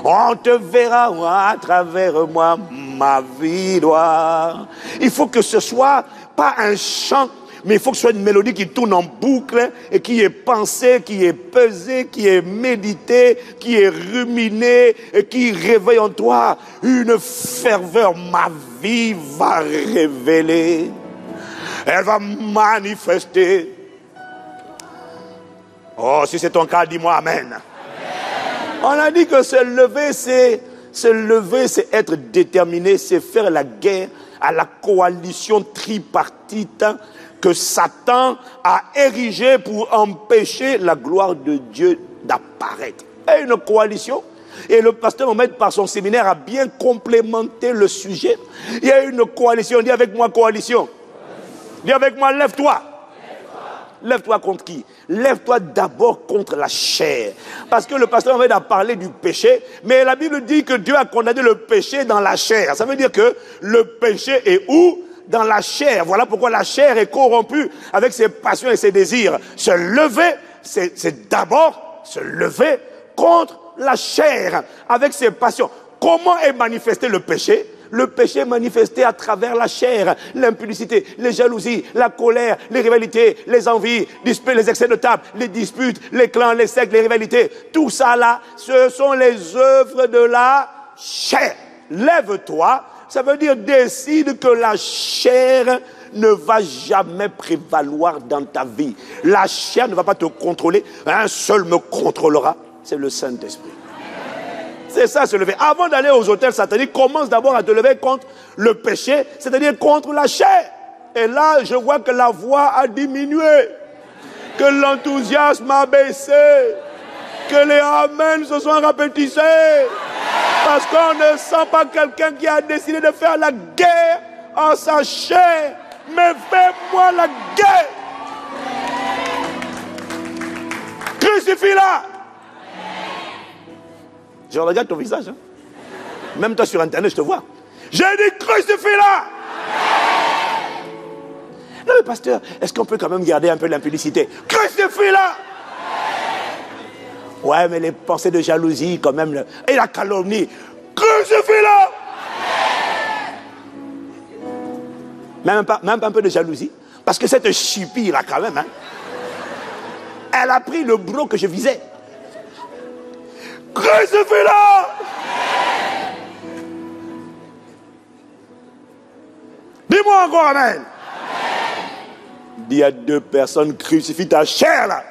On te verra à travers moi, ma vie doit. Il faut que ce soit pas un chant, mais il faut que ce soit une mélodie qui tourne en boucle et qui est pensée, qui est pesée, qui est méditée, qui est ruminée et qui réveille en toi une ferveur. Ma vie va révéler, elle va manifester. Oh, si c'est ton cas, dis-moi Amen. Amen. On a dit que se lever, c'est être déterminé, c'est faire la guerre à la coalition tripartite que Satan a érigée pour empêcher la gloire de Dieu d'apparaître. Et une coalition, et le pasteur Mohamed, par son séminaire, a bien complémenté le sujet. Il y a une coalition, dis avec moi coalition. Dis avec moi, lève-toi. Lève-toi contre qui? Lève-toi d'abord contre la chair. Parce que le pasteur Mohamed a parlé du péché, mais la Bible dit que Dieu a condamné le péché dans la chair. Ça veut dire que le péché est où? Dans la chair. Voilà pourquoi la chair est corrompue avec ses passions et ses désirs. Se lever, c'est d'abord se lever contre la chair avec ses passions. Comment est manifesté le péché? Le péché est manifesté à travers la chair, l'impudicité, les jalousies, la colère, les rivalités, les envies, les excès de table, les disputes, les clans, les sectes, les rivalités. Tout ça là, ce sont les œuvres de la chair. Lève-toi, ça veut dire décide que la chair ne va jamais prévaloir dans ta vie. La chair ne va pas te contrôler, un seul me contrôlera, c'est le Saint-Esprit. C'est ça, se lever. Avant d'aller aux hôtels sataniques, commence d'abord à te lever contre le péché, c'est-à-dire contre la chair. Et là, je vois que la voix a diminué, que l'enthousiasme a baissé, Que les Amen se soient répétissés. Parce qu'on ne sent pas quelqu'un qui a décidé de faire la guerre en sa chair. Mais fais-moi la guerre. Crucifie-la. Je regarde ton visage. Hein. Même toi sur Internet, je te vois. J'ai dit crucifie-la. Non mais pasteur, est-ce qu'on peut quand même garder un peu l'impudicité? Crucifie-la. Ouais, mais les pensées de jalousie quand même, et la calomnie. Crucifie-la. Même pas un peu de jalousie. Parce que cette chipie là quand même, hein, elle a pris le boulot que je visais. Crucifie-la. Dis-moi encore amen. Dis à deux personnes, crucifie ta chair là.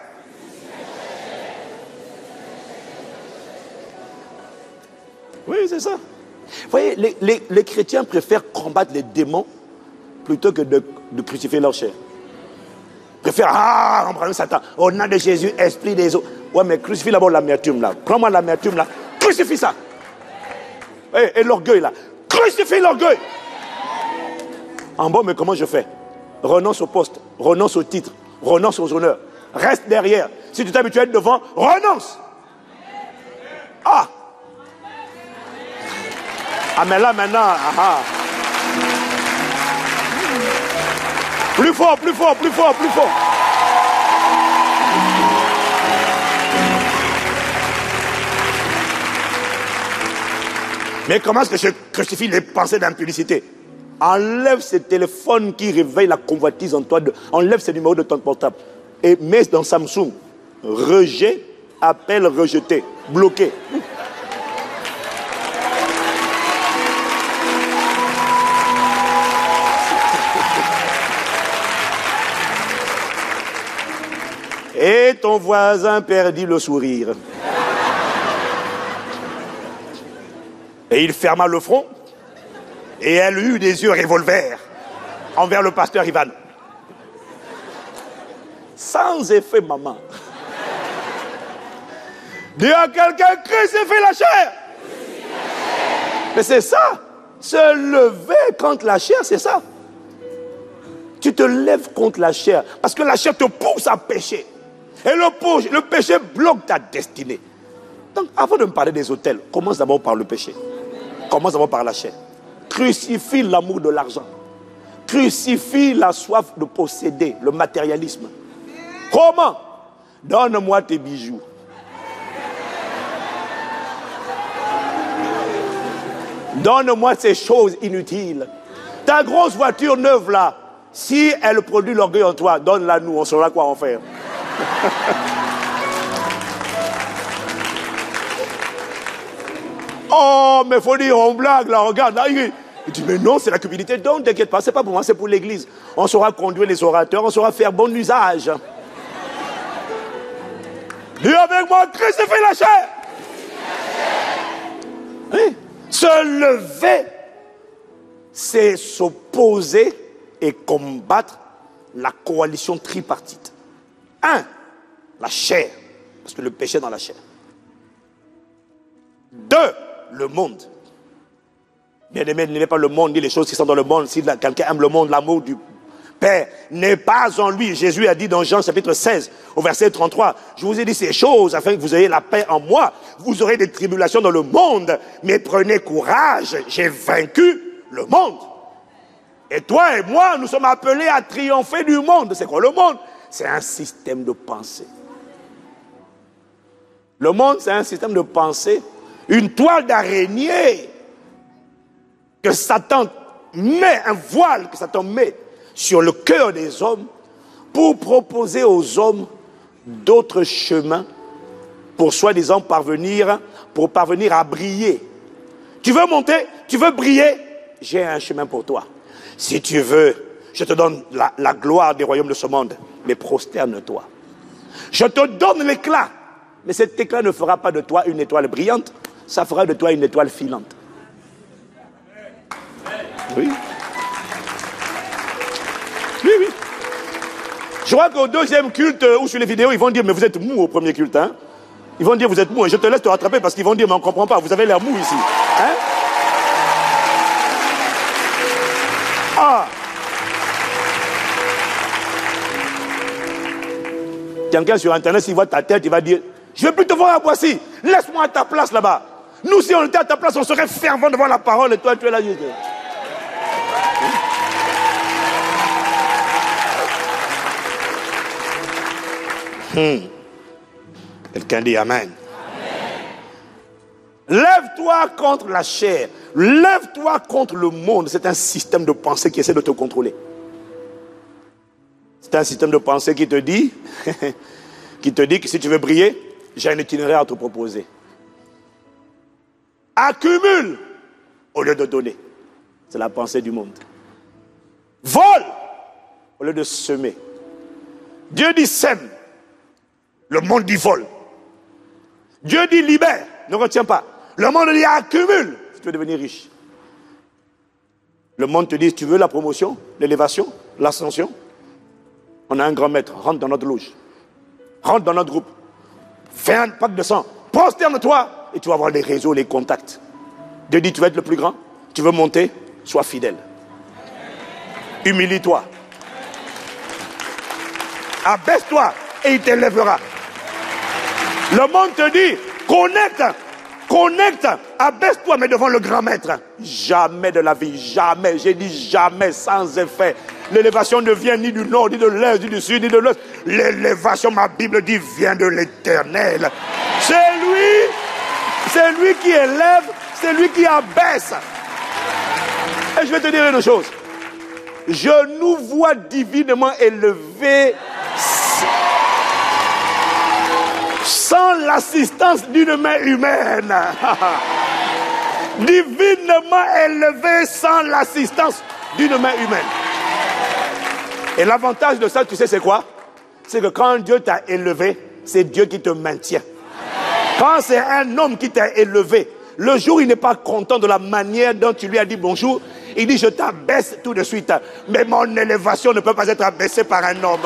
Oui, c'est ça. Vous voyez, les chrétiens préfèrent combattre les démons plutôt que de crucifier leur chair. Ils préfèrent, embrasser Satan. Au nom de Jésus, esprit des eaux. Ouais, mais crucifie d'abord l'amertume là. Prends-moi l'amertume là. Crucifie ça. Et l'orgueil là. Crucifie l'orgueil. En bon, mais comment je fais? Renonce au poste, renonce au titre, renonce aux honneurs. Reste derrière. Si tu t'habitues à être devant, renonce. Ah, mais là maintenant, Plus fort, plus fort, plus fort, plus fort. Mais comment est-ce que je crucifie les pensées d'impudicité? Enlève ces téléphones qui réveillent la convoitise en toi. Enlève ces numéros de ton portable. Et mets dans Samsung. Rejet, appel rejeté. Bloqué. Et ton voisin perdit le sourire. Et il ferma le front. Et elle eut des yeux revolver envers le pasteur Ivan. Sans effet, maman. Dis à quelqu'un, crucifie la chair. Mais c'est ça. Se lever contre la chair, c'est ça. Tu te lèves contre la chair. Parce que la chair te pousse à pécher. Et le péché bloque ta destinée. Donc, avant de me parler des hôtels, commence d'abord par le péché. Commence d'abord par la chair. Crucifie l'amour de l'argent. Crucifie la soif de posséder, le matérialisme. Comment? Donne-moi tes bijoux. Donne-moi ces choses inutiles. Ta grosse voiture neuve là, si elle produit l'orgueil en toi, donne-la nous, on saura quoi en faire. Oh, mais il faut dire, on blague là, regarde là. Il dit, mais non, c'est la cupidité. Donc, t'inquiète pas, c'est pas pour moi, c'est pour l'église. On saura conduire les orateurs, on saura faire bon usage. Dis avec moi, crucifie la chair. Oui. Se lever, c'est s'opposer et combattre la coalition tripartite. Un, la chair, parce que le péché est dans la chair. Deux, le monde. Bien-aimé, n'aimez pas le monde, ni les choses qui sont dans le monde. Si quelqu'un aime le monde, l'amour du Père n'est pas en lui. Jésus a dit dans Jean chapitre 16, au verset 33, je vous ai dit ces choses afin que vous ayez la paix en moi. Vous aurez des tribulations dans le monde, mais prenez courage, j'ai vaincu le monde. Et toi et moi, nous sommes appelés à triompher du monde. C'est quoi le monde? C'est un système de pensée. Le monde, c'est un système de pensée, une toile d'araignée que Satan met, un voile que Satan met sur le cœur des hommes pour proposer aux hommes d'autres chemins pour soi-disant parvenir à briller. Tu veux monter? Tu veux briller? J'ai un chemin pour toi. Si tu veux, je te donne la gloire des royaumes de ce monde, mais prosterne-toi. Je te donne l'éclat, mais cet éclat ne fera pas de toi une étoile brillante, ça fera de toi une étoile filante. Oui. Oui, oui. Je crois qu'au deuxième culte ou sur les vidéos, ils vont dire, mais vous êtes mou au premier culte, hein? Ils vont dire, vous êtes mou. Et je te laisse te rattraper parce qu'ils vont dire, mais on ne comprend pas. Vous avez l'air mou ici. Hein? Ah! Quelqu'un sur Internet, s'il voit ta tête, il va dire, je ne vais plus te voir à Boissy. Laisse-moi à ta place là-bas. Nous, si on était à ta place, on serait fervent devant la parole et toi, tu es là. Quelqu'un dit Amen. Lève-toi contre la chair. Lève-toi contre le monde. C'est un système de pensée qui essaie de te contrôler. C'est un système de pensée qui te dit que si tu veux briller, j'ai un itinéraire à te proposer. Accumule au lieu de donner. C'est la pensée du monde. Vole au lieu de semer. Dieu dit sème. Le monde dit vole. Dieu dit libère. Ne retiens pas. Le monde dit accumule si tu veux devenir riche. Le monde te dit, tu veux la promotion, l'élévation, l'ascension? On a un grand maître, rentre dans notre loge. Rentre dans notre groupe. Fais un pacte de sang. Prosterne-toi et tu vas avoir les réseaux, les contacts. Dieu dit, tu veux être le plus grand? Tu veux monter? Sois fidèle. Humilie-toi. Abaisse-toi et il t'élèvera. Le monde te dit, connecte, abaisse-toi, mais devant le grand maître. Jamais de la vie, jamais, j'ai dit jamais, sans effet. L'élévation ne vient ni du nord, ni de l'est, ni du sud, ni de l'ouest. L'élévation, ma Bible dit, vient de l'Éternel. C'est lui qui élève, c'est lui qui abaisse. Et je vais te dire une chose. Je nous vois divinement élevés sans l'assistance d'une main humaine. Divinement élevé sans l'assistance d'une main humaine. Et l'avantage de ça, tu sais c'est quoi? C'est que quand Dieu t'a élevé, c'est Dieu qui te maintient. Quand c'est un homme qui t'a élevé, le jour où il n'est pas content de la manière dont tu lui as dit bonjour, il dit je t'abaisse tout de suite. Mais mon élévation ne peut pas être abaissée par un homme.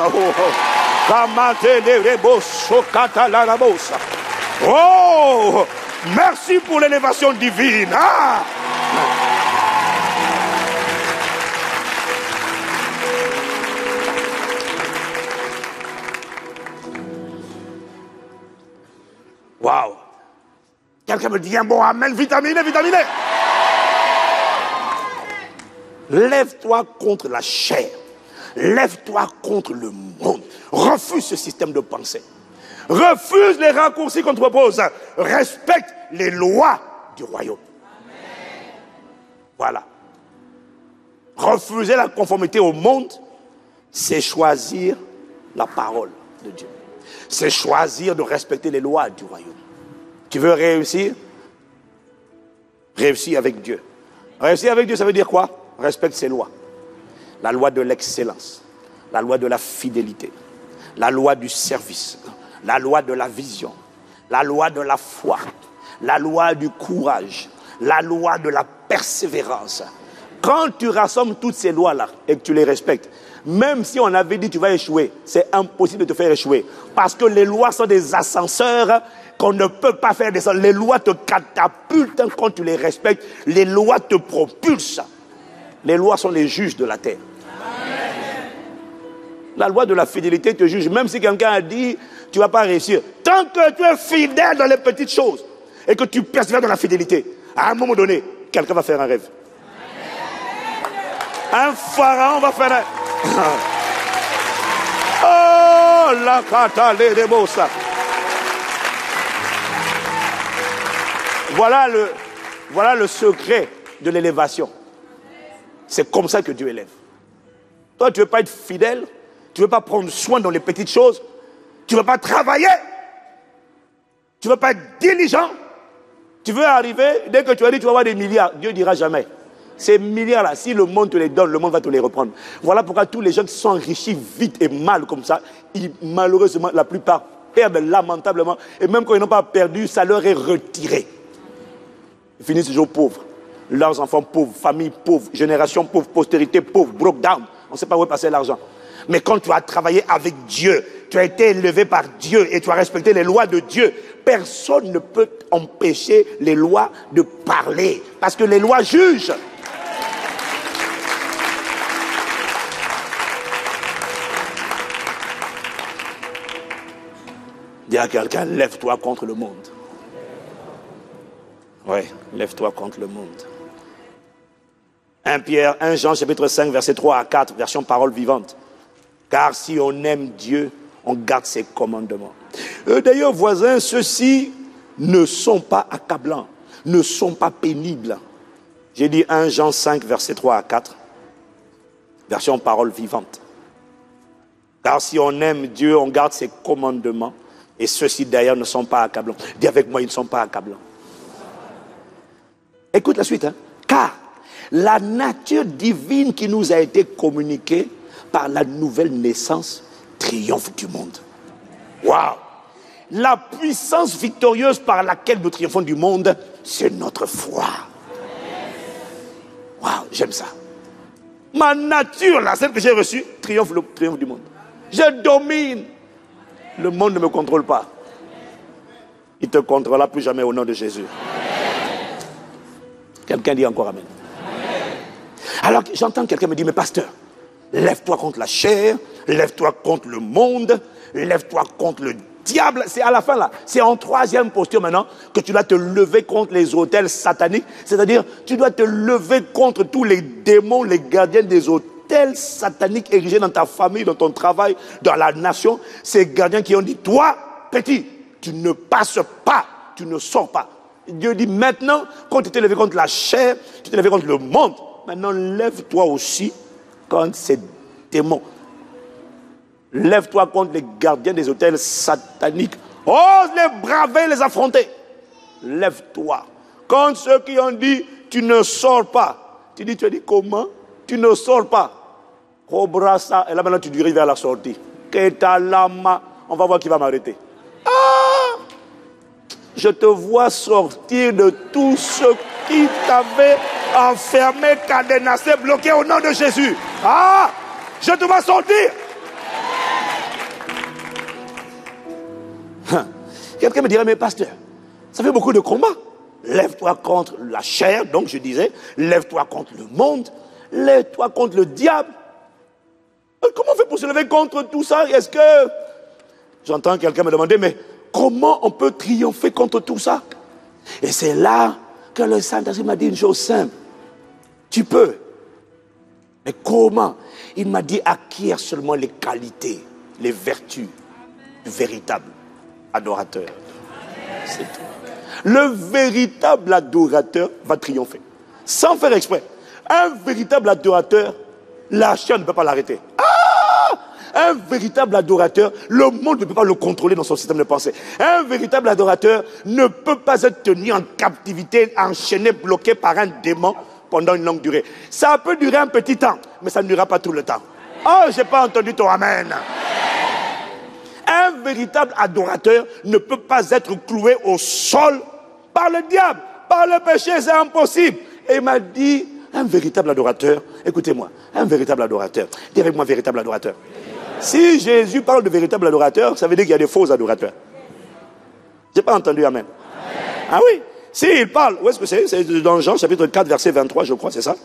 Oh, merci pour l'élévation divine. Ah. Waouh. Quelqu'un me dit un bon amen, vitaminé. Lève-toi contre la chair. Lève-toi contre le monde. Refuse ce système de pensée. Refuse les raccourcis qu'on te propose. Respecte les lois du royaume. Amen. Voilà. Refuser la conformité au monde, c'est choisir la parole de Dieu. C'est choisir de respecter les lois du royaume. Tu veux réussir? Réussir avec Dieu. Réussir avec Dieu, ça veut dire quoi? Respecte ses lois. La loi de l'excellence, la loi de la fidélité, la loi du service, la loi de la vision, la loi de la foi, la loi du courage, la loi de la persévérance. Quand tu rassembles toutes ces lois-là et que tu les respectes, même si on avait dit tu vas échouer, c'est impossible de te faire échouer. Parce que les lois sont des ascenseurs qu'on ne peut pas faire descendre. Les lois te catapultent quand tu les respectes. Les lois te propulsent. Les lois sont les juges de la terre. La loi de la fidélité te juge. Même si quelqu'un a dit, tu ne vas pas réussir. Tant que tu es fidèle dans les petites choses et que tu persévères dans la fidélité, à un moment donné, quelqu'un va faire un rêve. Un pharaon va faire un... Oh, la catale de bossa. Voilà le secret de l'élévation. C'est comme ça que Dieu élève. Toi, tu ne veux pas être fidèle, tu ne veux pas prendre soin dans les petites choses, tu ne veux pas travailler, tu ne veux pas être diligent, tu veux arriver, dès que tu as dit tu vas avoir des milliards, Dieu ne dira jamais. Ces milliards-là, si le monde te les donne, le monde va te les reprendre. Voilà pourquoi tous les gens qui sont enrichis vite et mal comme ça, malheureusement, la plupart perdent lamentablement, et même quand ils n'ont pas perdu, ça leur est retiré. Ils finissent toujours pauvres. Leurs enfants pauvres, famille pauvre, génération pauvre, postérité pauvre, broke down. On ne sait pas où est passé l'argent. Mais quand tu as travaillé avec Dieu, tu as été élevé par Dieu et tu as respecté les lois de Dieu, personne ne peut empêcher les lois de parler. Parce que les lois jugent. Dis à quelqu'un, lève-toi contre le monde. Oui, lève-toi contre le monde. 1 Jean chapitre 5, verset 3 à 4, version parole vivante. Car si on aime Dieu, on garde ses commandements. D'ailleurs, voisins, ceux-ci ne sont pas accablants, ne sont pas pénibles. J'ai dit 1 Jean 5, verset 3 à 4, version parole vivante. Car si on aime Dieu, on garde ses commandements. Et ceux-ci d'ailleurs ne sont pas accablants. Dis avec moi, ils ne sont pas accablants. Écoute la suite, hein. Car la nature divine qui nous a été communiquée par la nouvelle naissance triomphe du monde. Waouh! La puissance victorieuse par laquelle nous triomphons du monde, c'est notre foi. Waouh, j'aime ça. Ma nature, là, celle que j'ai reçue, triomphe du monde. Je domine. Le monde ne me contrôle pas. Il ne te contrôlera plus jamais au nom de Jésus. Quelqu'un dit encore amen. Alors j'entends quelqu'un me dire, mais pasteur, lève-toi contre la chair, lève-toi contre le monde, lève-toi contre le diable. C'est à la fin là, c'est en troisième posture maintenant que tu dois te lever contre les autels sataniques. C'est-à-dire, tu dois te lever contre tous les démons, les gardiens des autels sataniques érigés dans ta famille, dans ton travail, dans la nation. Ces gardiens qui ont dit, toi, petit, tu ne passes pas, tu ne sors pas. Dieu dit maintenant, quand tu t'es levé contre la chair, tu t'es levé contre le monde. Maintenant, lève-toi aussi contre ces démons. Lève-toi contre les gardiens des autels sataniques. Ose les braver, les affronter. Lève-toi. Contre ceux qui ont dit, tu ne sors pas. Tu as dit comment? Tu ne sors pas. Obrasa. Et là maintenant, tu diriges vers la sortie. Ketalama. On va voir qui va m'arrêter. Ah! Je te vois sortir de tout ce qui t'avait enfermé, cadenassé, bloqué au nom de Jésus. Ah! Je te vois sortir. Quelqu'un me dirait, mais pasteur, ça fait beaucoup de combats. Lève-toi contre la chair, donc je disais, lève-toi contre le monde, lève-toi contre le diable. Comment on fait pour se lever contre tout ça? Est-ce que... J'entends quelqu'un me demander, mais comment on peut triompher contre tout ça? Et c'est là que le Saint-Esprit m'a dit une chose simple. Tu peux. Mais comment? Il m'a dit, acquiert seulement les qualités, les vertus du véritable adorateur. C'est tout. Le véritable adorateur va triompher. Sans faire exprès. Un véritable adorateur, la chair ne peut pas l'arrêter. Ah! Un véritable adorateur, le monde ne peut pas le contrôler dans son système de pensée. Un véritable adorateur ne peut pas être tenu en captivité, enchaîné, bloqué par un démon pendant une longue durée. Ça peut durer un petit temps, mais ça ne durera pas tout le temps. Oh, je n'ai pas entendu ton amen. Un véritable adorateur ne peut pas être cloué au sol par le diable, par le péché, c'est impossible. Et il m'a dit, un véritable adorateur, écoutez-moi, un véritable adorateur, dis avec moi véritable adorateur. Si Jésus parle de véritable adorateur, ça veut dire qu'il y a des faux adorateurs. Je n'ai pas entendu amen. Ah oui, s'il parle, où est-ce que c'est? C'est dans Jean chapitre 4, verset 23, je crois, c'est ça?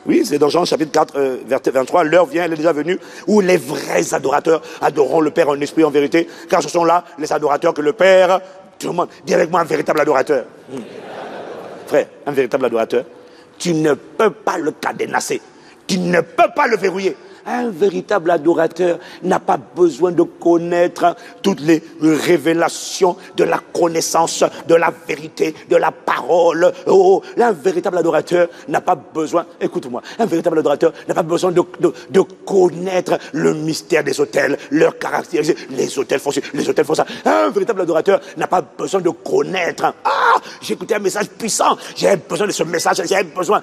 Oui, c'est dans Jean chapitre 4, verset 23, l'heure vient, elle est déjà venue, où les vrais adorateurs adoreront le Père en esprit, en vérité, car ce sont là les adorateurs que le Père demande. Dis avec moi un véritable adorateur. Frère, un véritable adorateur, tu ne peux pas le cadenasser, tu ne peux pas le verrouiller. Un véritable adorateur n'a pas besoin de connaître toutes les révélations de la connaissance, de la vérité, de la parole. Oh, un véritable adorateur n'a pas besoin, écoute-moi, un véritable adorateur n'a pas besoin de connaître le mystère des autels, leurs caractéristiques, les autels font ci, les autels font ça. Un véritable adorateur n'a pas besoin de connaître. Ah, j'ai écouté un message puissant, j'ai besoin de ce message, j'ai besoin,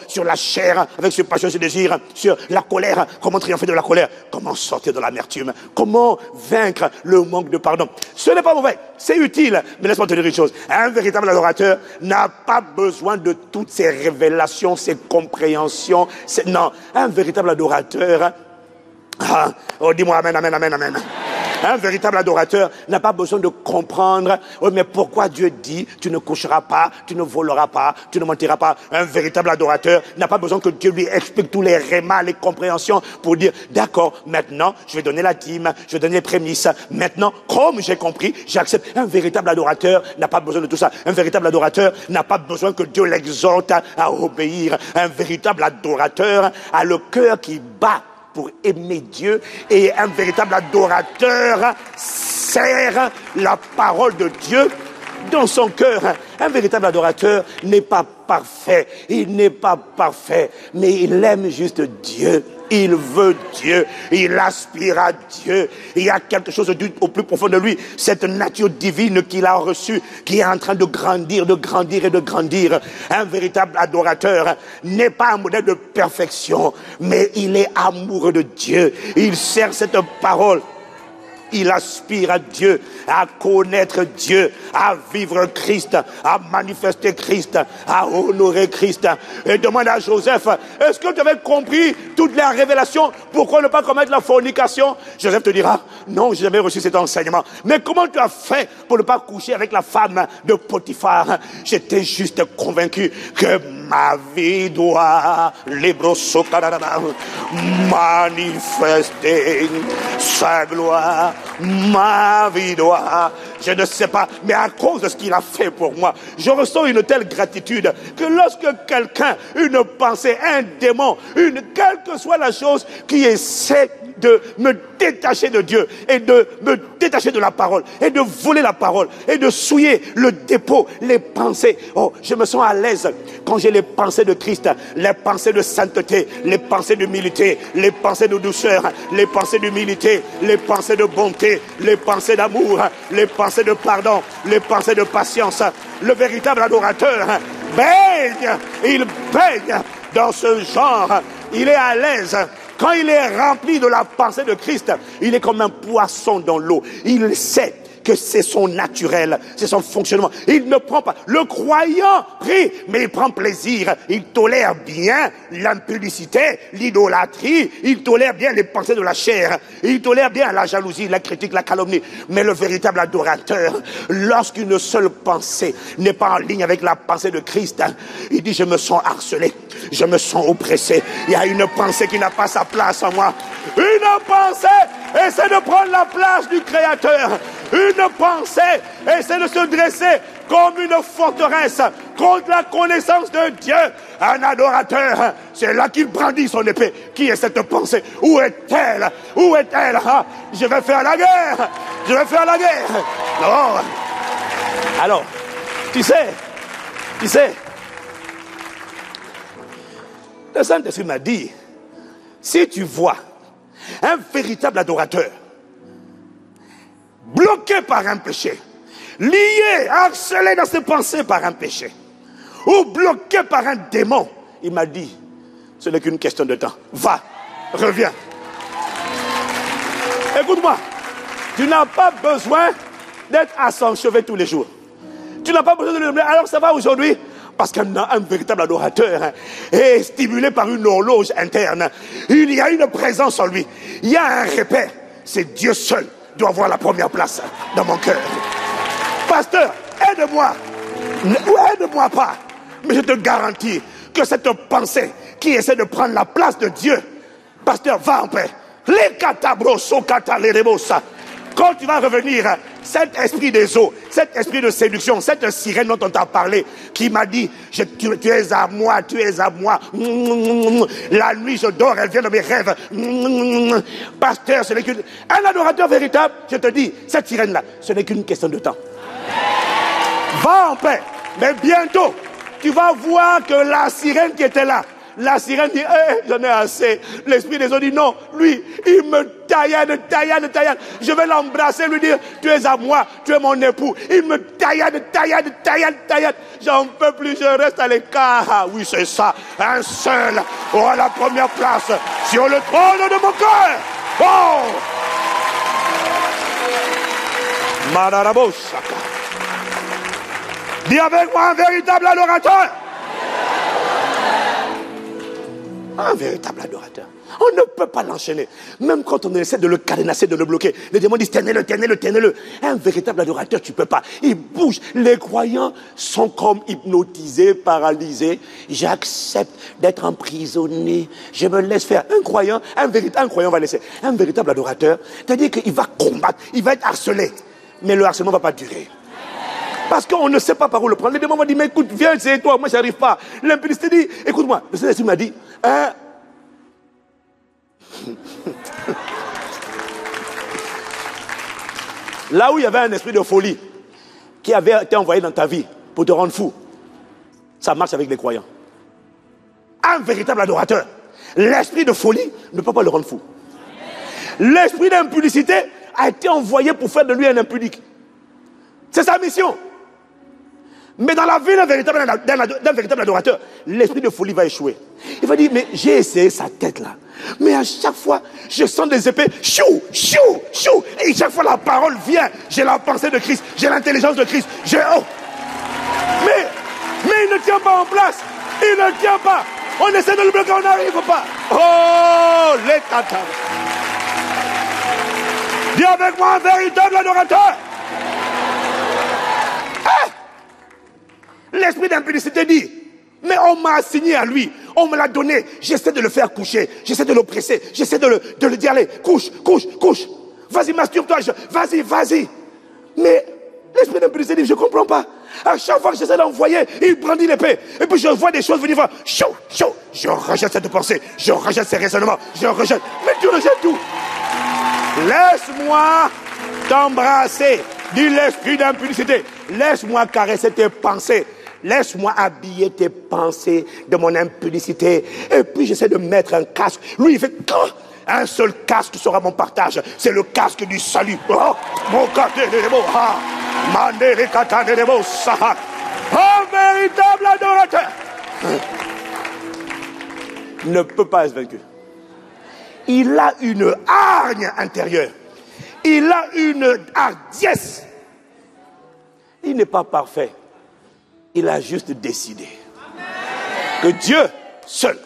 sur la chair, avec ce passion, ce désir, sur la colère. Comment triompher de la colère? Comment sortir de l'amertume? Comment vaincre le manque de pardon? Ce n'est pas mauvais, c'est utile. Mais laisse-moi te dire une chose. Un véritable adorateur n'a pas besoin de toutes ces révélations, ces compréhensions. Non, un véritable adorateur... Ah, oh, dis-moi amen, amen, amen, amen. Un véritable adorateur n'a pas besoin de comprendre, oh, mais pourquoi Dieu dit, tu ne coucheras pas, tu ne voleras pas, tu ne mentiras pas. Un véritable adorateur n'a pas besoin que Dieu lui explique tous les rémas, les compréhensions pour dire, d'accord, maintenant, je vais donner la dîme, je vais donner les prémices. Maintenant, comme j'ai compris, j'accepte. Un véritable adorateur n'a pas besoin de tout ça. Un véritable adorateur n'a pas besoin que Dieu l'exhorte à obéir. Un véritable adorateur a le cœur qui bat pour aimer Dieu, et un véritable adorateur sert la parole de Dieu dans son cœur. Un véritable adorateur n'est pas parfait, il n'est pas parfait, mais il aime juste Dieu. Il veut Dieu, il aspire à Dieu. Il y a quelque chose au plus profond de lui, cette nature divine qu'il a reçue, qui est en train de grandir, de grandir et de grandir. Un véritable adorateur n'est pas un modèle de perfection, mais il est amoureux de Dieu. Il sert cette parole. Il aspire à Dieu, à connaître Dieu, à vivre Christ, à manifester Christ, à honorer Christ. Et demande à Joseph, est-ce que tu avais compris toutes les révélations? Pourquoi ne pas commettre la fornication? Joseph te dira, non, je n'ai jamais reçu cet enseignement. Mais comment tu as fait pour ne pas coucher avec la femme de Potiphar? J'étais juste convaincu que ma vie doit manifester sa gloire. Ma vie doit, je ne sais pas, mais à cause de ce qu'il a fait pour moi, je ressens une telle gratitude que lorsque quelqu'un, une pensée, un démon, quelle que soit la chose qui essaie de me détacher de Dieu et de me détacher de la parole et de voler la parole et de souiller le dépôt, les pensées. Oh, je me sens à l'aise quand j'ai les pensées de Christ, les pensées de sainteté, les pensées d'humilité, les pensées de douceur, les pensées d'humilité, les pensées de bonté, les pensées d'amour, les pensées de pardon, les pensées de patience. Le véritable adorateur baigne, il baigne dans ce genre, il est à l'aise. Quand il est rempli de la pensée de Christ, il est comme un poisson dans l'eau. Il sait que c'est son naturel, c'est son fonctionnement. Il ne prend pas. Le croyant prie, mais il prend plaisir. Il tolère bien l'impudicité, l'idolâtrie. Il tolère bien les pensées de la chair. Il tolère bien la jalousie, la critique, la calomnie. Mais le véritable adorateur, lorsqu'une seule pensée n'est pas en ligne avec la pensée de Christ, il dit, je me sens harcelé, je me sens oppressé. Il y a une pensée qui n'a pas sa place en moi. Une pensée essaie de prendre la place du Créateur. Une pensée essaie de se dresser comme une forteresse contre la connaissance de Dieu. Un adorateur, c'est là qu'il brandit son épée. Qui est cette pensée? Où est-elle? Où est-elle? Ah, je vais faire la guerre. Je vais faire la guerre. Non. Alors, tu sais, le Saint-Esprit m'a dit, si tu vois un véritable adorateur bloqué par un péché, lié, harcelé dans ses pensées par un péché, ou bloqué par un démon, il m'a dit, ce n'est qu'une question de temps. Va, reviens. Écoute-moi, tu n'as pas besoin d'être à son chevet tous les jours. Tu n'as pas besoin de le dire, alors ça va aujourd'hui? Parce qu'un véritable adorateur est stimulé par une horloge interne. Il y a une présence en lui. Il y a un repère. C'est Dieu seul doit avoir la première place dans mon cœur. Pasteur, aide-moi. Ou aide-moi pas. Mais je te garantis que cette pensée qui essaie de prendre la place de Dieu, pasteur, va en paix. Les catabroso catalerebosa. Quand tu vas revenir, cet esprit des eaux, cet esprit de séduction, cette sirène dont on t'a parlé, qui m'a dit, tu es à moi, tu es à moi. La nuit, je dors, elle vient dans mes rêves. Pasteur, ce n'est qu'un adorateur véritable. Je te dis, cette sirène-là, ce n'est qu'une question de temps. Va en paix. Mais bientôt, tu vas voir que la sirène qui était là, la sirène dit, j'en ai assez. L'esprit des eaux dit, non, lui, il me taillade. Je vais l'embrasser, lui dire, tu es à moi, tu es mon époux. Il me taillade. J'en peux plus, je reste à l'écart. Ah, oui, c'est ça. Un seul aura la première place sur le trône de mon cœur. Oh! Mararaboshaka. Dis avec moi, un véritable adorateur Un véritable adorateur. On ne peut pas l'enchaîner. Même quand on essaie de le cadenasser, de le bloquer, les démons disent tenez-le, tenez-le, tenez-le. Un véritable adorateur, tu ne peux pas. Il bouge. Les croyants sont comme hypnotisés, paralysés. J'accepte d'être emprisonné. Je me laisse faire. Un croyant va laisser. Un véritable adorateur, c'est-à-dire qu'il va combattre, il va être harcelé. Mais le harcèlement ne va pas durer. Parce qu'on ne sait pas par où le prendre. Les démons vont dire, mais écoute, viens, c'est toi, moi, je n'arrive pas. L'impudicité dit, écoute-moi, le Saint-Esprit m'a dit, là où il y avait un esprit de folie qui avait été envoyé dans ta vie pour te rendre fou, ça marche avec les croyants. Un véritable adorateur, l'esprit de folie ne peut pas le rendre fou. L'esprit d'impudicité a été envoyé pour faire de lui un impudique. C'est sa mission. Mais dans la vie d'un véritable adorateur, l'esprit de folie va échouer. Il va dire, mais j'ai essayé sa tête là. Mais à chaque fois, je sens des épées, chou, chou, chou. Et chaque fois la parole vient, j'ai la pensée de Christ, j'ai l'intelligence de Christ. Mais il ne tient pas en place. Il ne tient pas. On essaie de le bloquer, on n'arrive pas. Oh, les tatas. Dis avec moi un véritable adorateur. L'esprit d'impudicité dit, mais on m'a assigné à lui, on me l'a donné, j'essaie de le faire coucher, j'essaie de l'oppresser, j'essaie de le dire, allez, couche, couche, couche, vas-y, masturbe-toi, vas-y, vas-y. Mais l'esprit d'impudicité dit, je ne comprends pas. À chaque fois que j'essaie d'envoyer, il brandit l'épée. Et puis je vois des choses venir voir, chaud, chaud, je rejette cette pensée, je rejette ces raisonnements, je rejette, mais tu rejettes tout. Laisse-moi t'embrasser, dit l'esprit d'impudicité. Laisse-moi caresser tes pensées. Laisse-moi habiller tes pensées de mon impudicité. Et puis j'essaie de mettre un casque. Lui, il fait un seul casque sera mon partage. C'est le casque du salut. Oh, mon un véritable adorateur ne peut pas être vaincu. Il a une hargne intérieure. Il a une hardiesse. Il n'est pas parfait. Il a juste décidé que Dieu seul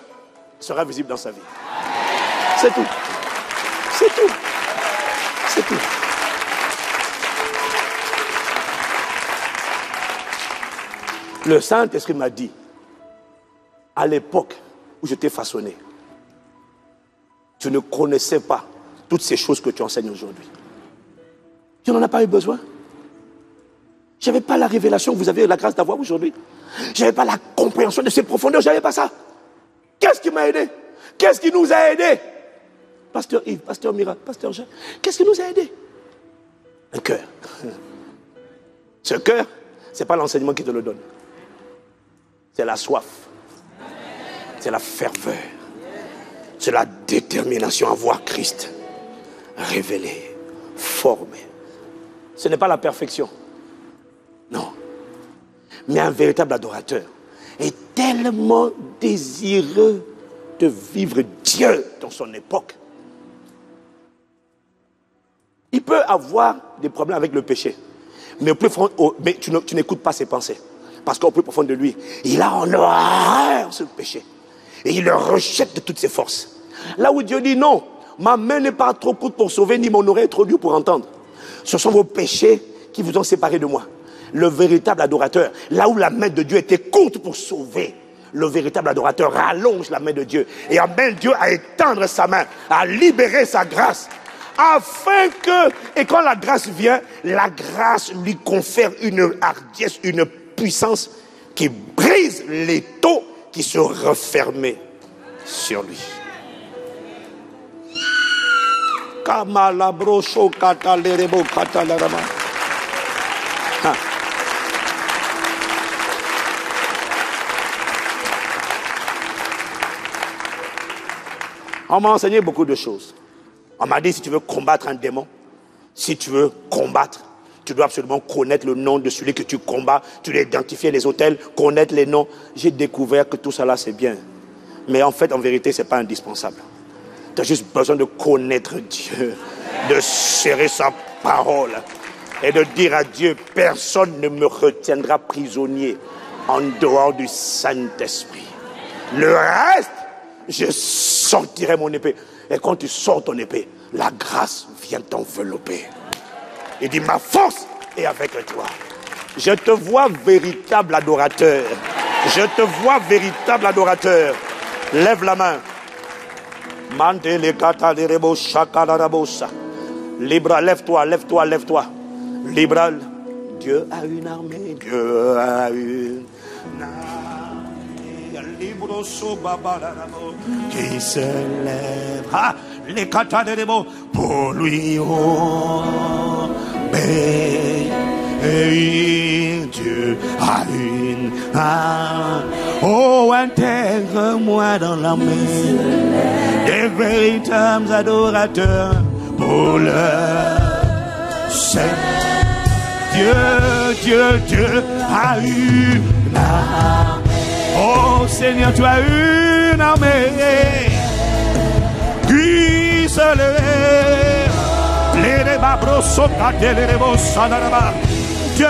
sera visible dans sa vie. C'est tout. C'est tout. C'est tout. Le Saint-Esprit m'a dit, à l'époque où je t'ai façonné, tu ne connaissais pas toutes ces choses que tu enseignes aujourd'hui. Tu n'en as pas eu besoin. Je n'avais pas la révélation que vous avez la grâce d'avoir aujourd'hui. Je n'avais pas la compréhension de ces profondeurs. Je n'avais pas ça. Qu'est-ce qui m'a aidé? Qu'est-ce qui nous a aidés? Pasteur Yves, Pasteur Mira, Pasteur Jean. Qu'est-ce qui nous a aidés? Un cœur. Ce cœur, ce n'est pas l'enseignement qui te le donne. C'est la soif. C'est la ferveur. C'est la détermination à voir Christ révélé, formé. Ce n'est pas la perfection. Non. Mais un véritable adorateur est tellement désireux de vivre Dieu dans son époque. Il peut avoir des problèmes avec le péché. Mais, tu n'écoutes pas ses pensées. Parce qu'au plus profond de lui, il a en horreur ce péché. Et il le rejette de toutes ses forces. Là où Dieu dit non, ma main n'est pas trop courte pour sauver, ni mon oreille trop dure pour entendre. Ce sont vos péchés qui vous ont séparés de moi. Le véritable adorateur, là où la main de Dieu était courte pour sauver, le véritable adorateur rallonge la main de Dieu et amène Dieu à étendre sa main, à libérer sa grâce, afin que, et quand la grâce vient, la grâce lui confère une hardiesse, une puissance qui brise l'étau qui se refermait sur lui. Kamalabroso katalerebo katalarama. On m'a enseigné beaucoup de choses. On m'a dit, si tu veux combattre un démon, si tu veux combattre, tu dois absolument connaître le nom de celui que tu combats. Tu dois identifier les autels, connaître les noms. J'ai découvert que tout ça là, c'est bien. Mais en fait, en vérité, ce n'est pas indispensable. Tu as juste besoin de connaître Dieu, de serrer sa parole et de dire à Dieu, personne ne me retiendra prisonnier en dehors du Saint-Esprit. Le reste, je sortirai mon épée. Et quand tu sors ton épée, la grâce vient t'envelopper. Il dit, ma force est avec toi. Je te vois véritable adorateur. Je te vois véritable adorateur. Lève la main. Libra, lève-toi, lève-toi, lève-toi. Libra, Dieu a une armée, Dieu a une armée. Qui se lève. Ah, les catarébos pour lui obéir. Dieu a une arme. Oh, intègre-moi dans l'armée des véritables adorateurs pour le Seigneur. Dieu a une armée. Oh Seigneur, tu as une armée qui se lève. Les débats sokaté, les débats sanaraba. Dieu,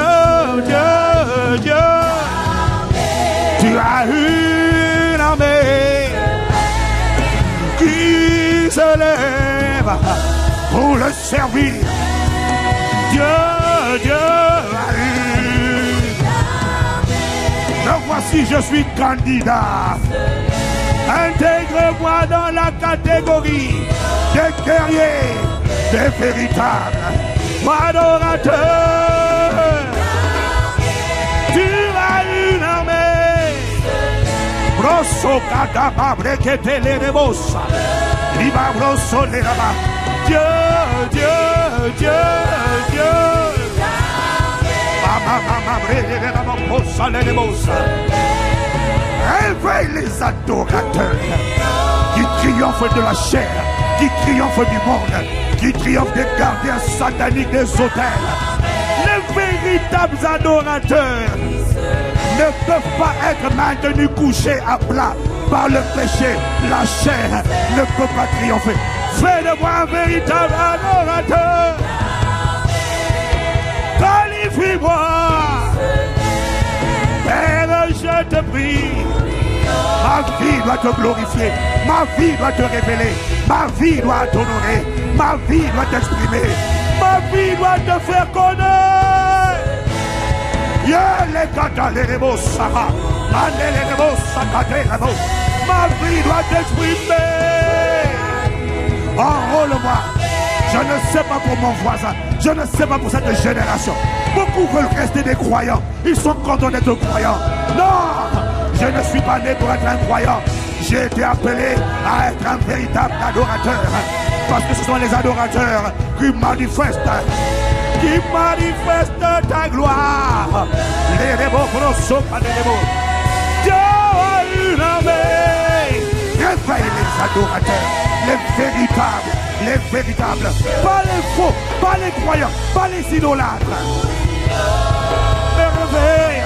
tu as une armée qui se lève pour le servir. Dieu a une armée. Donc voici, je suis candidat. Intègre-moi dans la catégorie des guerriers, des véritables adorateurs. Tu as une armée. Brosso kadaba brekete le rebosa. Liba brosso le raba. Dieu. Mama breke le raba brossa le rebosa. Réveille les adorateurs qui triomphent de la chair, qui triomphent du monde, qui triomphent des gardiens sataniques des autels. Les véritables adorateurs ne peuvent pas être maintenus couchés à plat par le péché. La chair ne peut pas triompher. Fais de moi un véritable adorateur. Qualifie-moi. Père, je te prie. Ma vie doit te glorifier. Ma vie doit te révéler. Ma vie doit t'honorer. Ma vie doit t'exprimer. Ma vie doit te faire connaître. Ma vie doit t'exprimer. Enrôle-moi. Je ne sais pas pour mon voisin. Je ne sais pas pour cette génération. Beaucoup veulent rester des croyants. Ils sont contents d'être croyants. Non, je ne suis pas né pour être un croyant. J'ai été appelé à être un véritable adorateur. Parce que ce sont les adorateurs qui manifestent ta gloire. Les rebos sont pas des rebos. Dieu a une armée. Réveille les adorateurs, les véritables, pas les faux, pas les croyants, pas les idolâtres. Me réveille.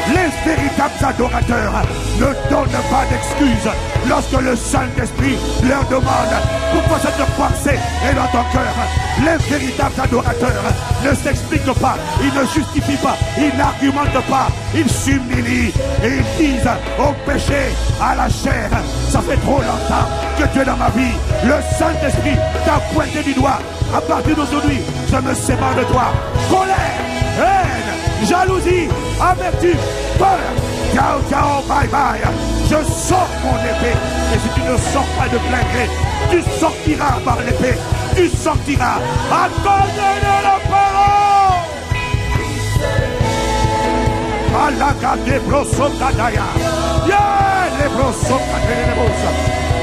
Les véritables adorateurs ne donnent pas d'excuses lorsque le Saint-Esprit leur demande pourquoi cette pensée est dans ton cœur. Les véritables adorateurs ne s'expliquent pas, ils ne justifient pas, ils n'argumentent pas, ils s'humilient et ils disent au péché, à la chair, ça fait trop longtemps que tu es dans ma vie. Le Saint-Esprit t'a pointé du doigt. À partir d'aujourd'hui, je me sépare de toi. Colère, haine, jalousie, amertume, peur. Ciao, bye bye. Je sors mon épée. Et si tu ne sors pas de plein gré, tu sortiras par l'épée. Tu sortiras à cause de la parole. Malaga de brosso kadaya. Yeah, les brosso kadaya.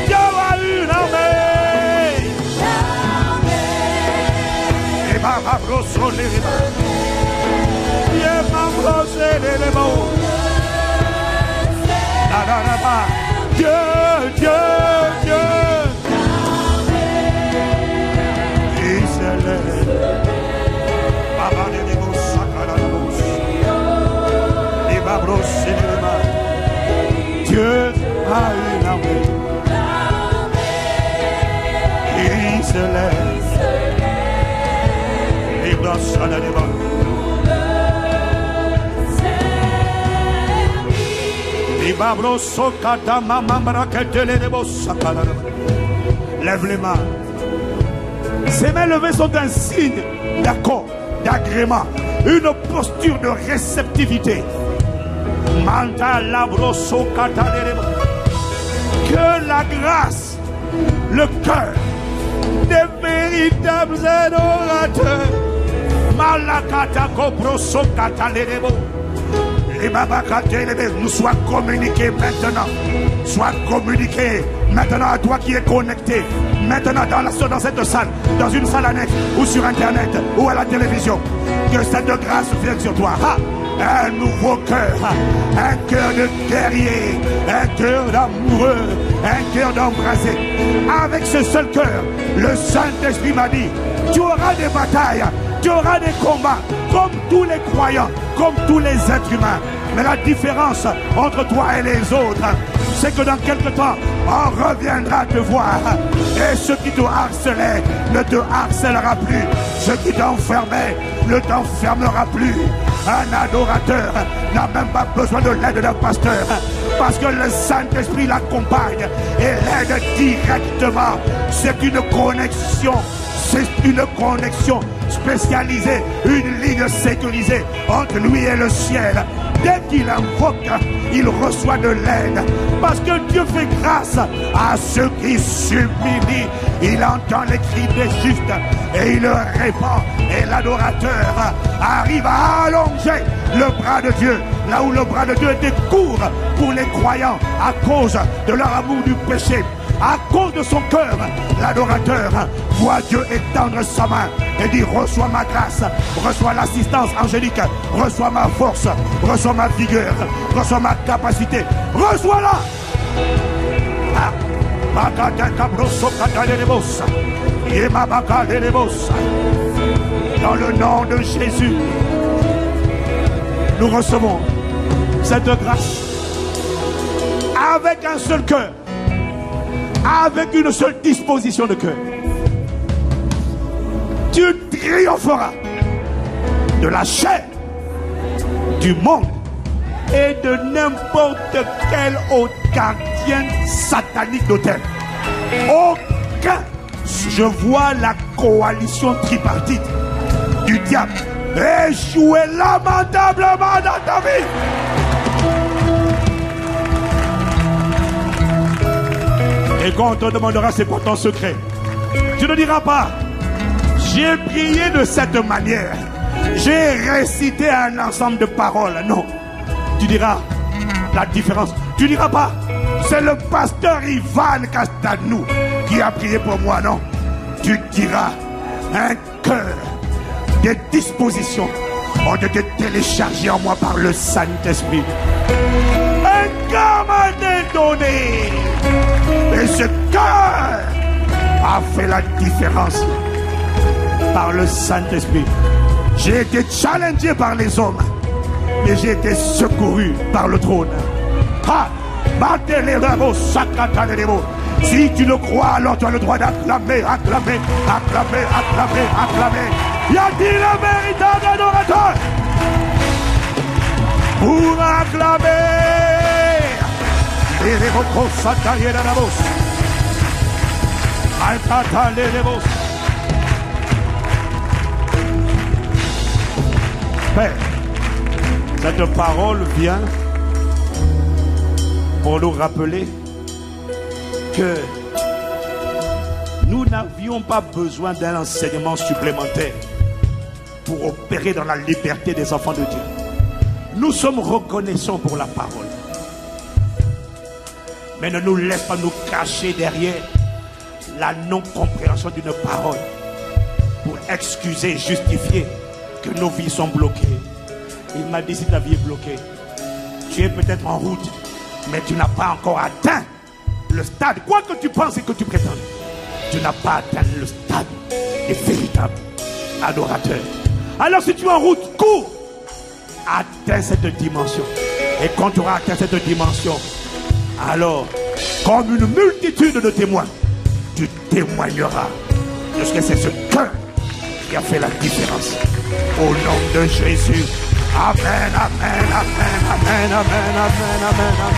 Dieu a une armée. Et ma brosso les rébats. Dieu. Il se lève. Dieu a une armée. Il se lève. Lève les mains. Ces mains levées sont un signe d'accord, d'agrément, une posture de réceptivité. Que la grâce, le cœur des véritables adorateurs, nous soit communiqués maintenant. Soit communiqué maintenant à toi qui es connecté. Maintenant dans cette salle, dans une salle annexe, ou sur internet, ou à la télévision. Que cette grâce vienne sur toi. Un nouveau cœur, un cœur de guerrier, un cœur d'amoureux, un cœur d'embrasé. Avec ce seul cœur, le Saint-Esprit m'a dit, tu auras des batailles, tu auras des combats, comme tous les croyants, comme tous les êtres humains. Mais la différence entre toi et les autres, c'est que dans quelque temps, on reviendra te voir. Et ce qui te harcelait ne te harcèlera plus. Ce qui t'enfermait ne t'enfermera plus. Un adorateur n'a même pas besoin de l'aide d'un pasteur, parce que le Saint-Esprit l'accompagne et l'aide directement. C'est une connexion. C'est une connexion spécialisée, une ligne sécurisée entre lui et le ciel. Dès qu'il invoque, il reçoit de l'aide. Parce que Dieu fait grâce à ceux qui s'humilient. Il entend les cris des justes et il le répand. Et l'adorateur arrive à allonger le bras de Dieu, là où le bras de Dieu était court pour les croyants à cause de leur amour du péché. À cause de son cœur, l'adorateur voit Dieu étendre sa main et dit, reçois ma grâce, reçois l'assistance angélique, reçois ma force, reçois ma vigueur, reçois ma capacité, reçois-la. Dans le nom de Jésus, nous recevons cette grâce avec un seul cœur, avec une seule disposition de cœur. Tu triompheras de la chair, du monde et de n'importe quel autre gardien satanique d'autel. Aucun. Je vois la coalition tripartite du diable échouer lamentablement dans ta vie. Et quand on te demandera c'est quoi ton secret, tu ne diras pas, j'ai prié de cette manière, j'ai récité un ensemble de paroles. Non, tu diras la différence. Tu diras pas, c'est le pasteur Ivan Castanou qui a prié pour moi. Non, tu diras, un cœur, des dispositions ont été téléchargées en moi par le Saint-Esprit. Un cœur m'a été donné. Et ce cœur a fait la différence par le Saint-Esprit. J'ai été challengé par les hommes, mais j'ai été secouru par le trône. Si tu le crois, alors tu as le droit d'acclamer, acclamer, acclamer, acclamer, acclamer. Y a-t-il un véritable adorateur pour acclamer? Père, cette parole vient pour nous rappeler que nous n'avions pas besoin d'un enseignement supplémentaire pour opérer dans la liberté des enfants de Dieu. Nous sommes reconnaissants pour la parole. Mais ne nous laisse pas nous cacher derrière la non-compréhension d'une parole pour excuser et justifier que nos vies sont bloquées. Il m'a dit, si ta vie est bloquée, tu es peut-être en route, mais tu n'as pas encore atteint le stade. Quoi que tu penses et que tu prétendes, tu n'as pas atteint le stade des véritables adorateurs. Alors si tu es en route, cours, atteins cette dimension. Et quand tu auras atteint cette dimension, alors, comme une multitude de témoins, tu témoigneras de ce que c'est ce cœur qui a fait la différence. Au nom de Jésus. Amen, amen, amen, amen, amen, amen, amen.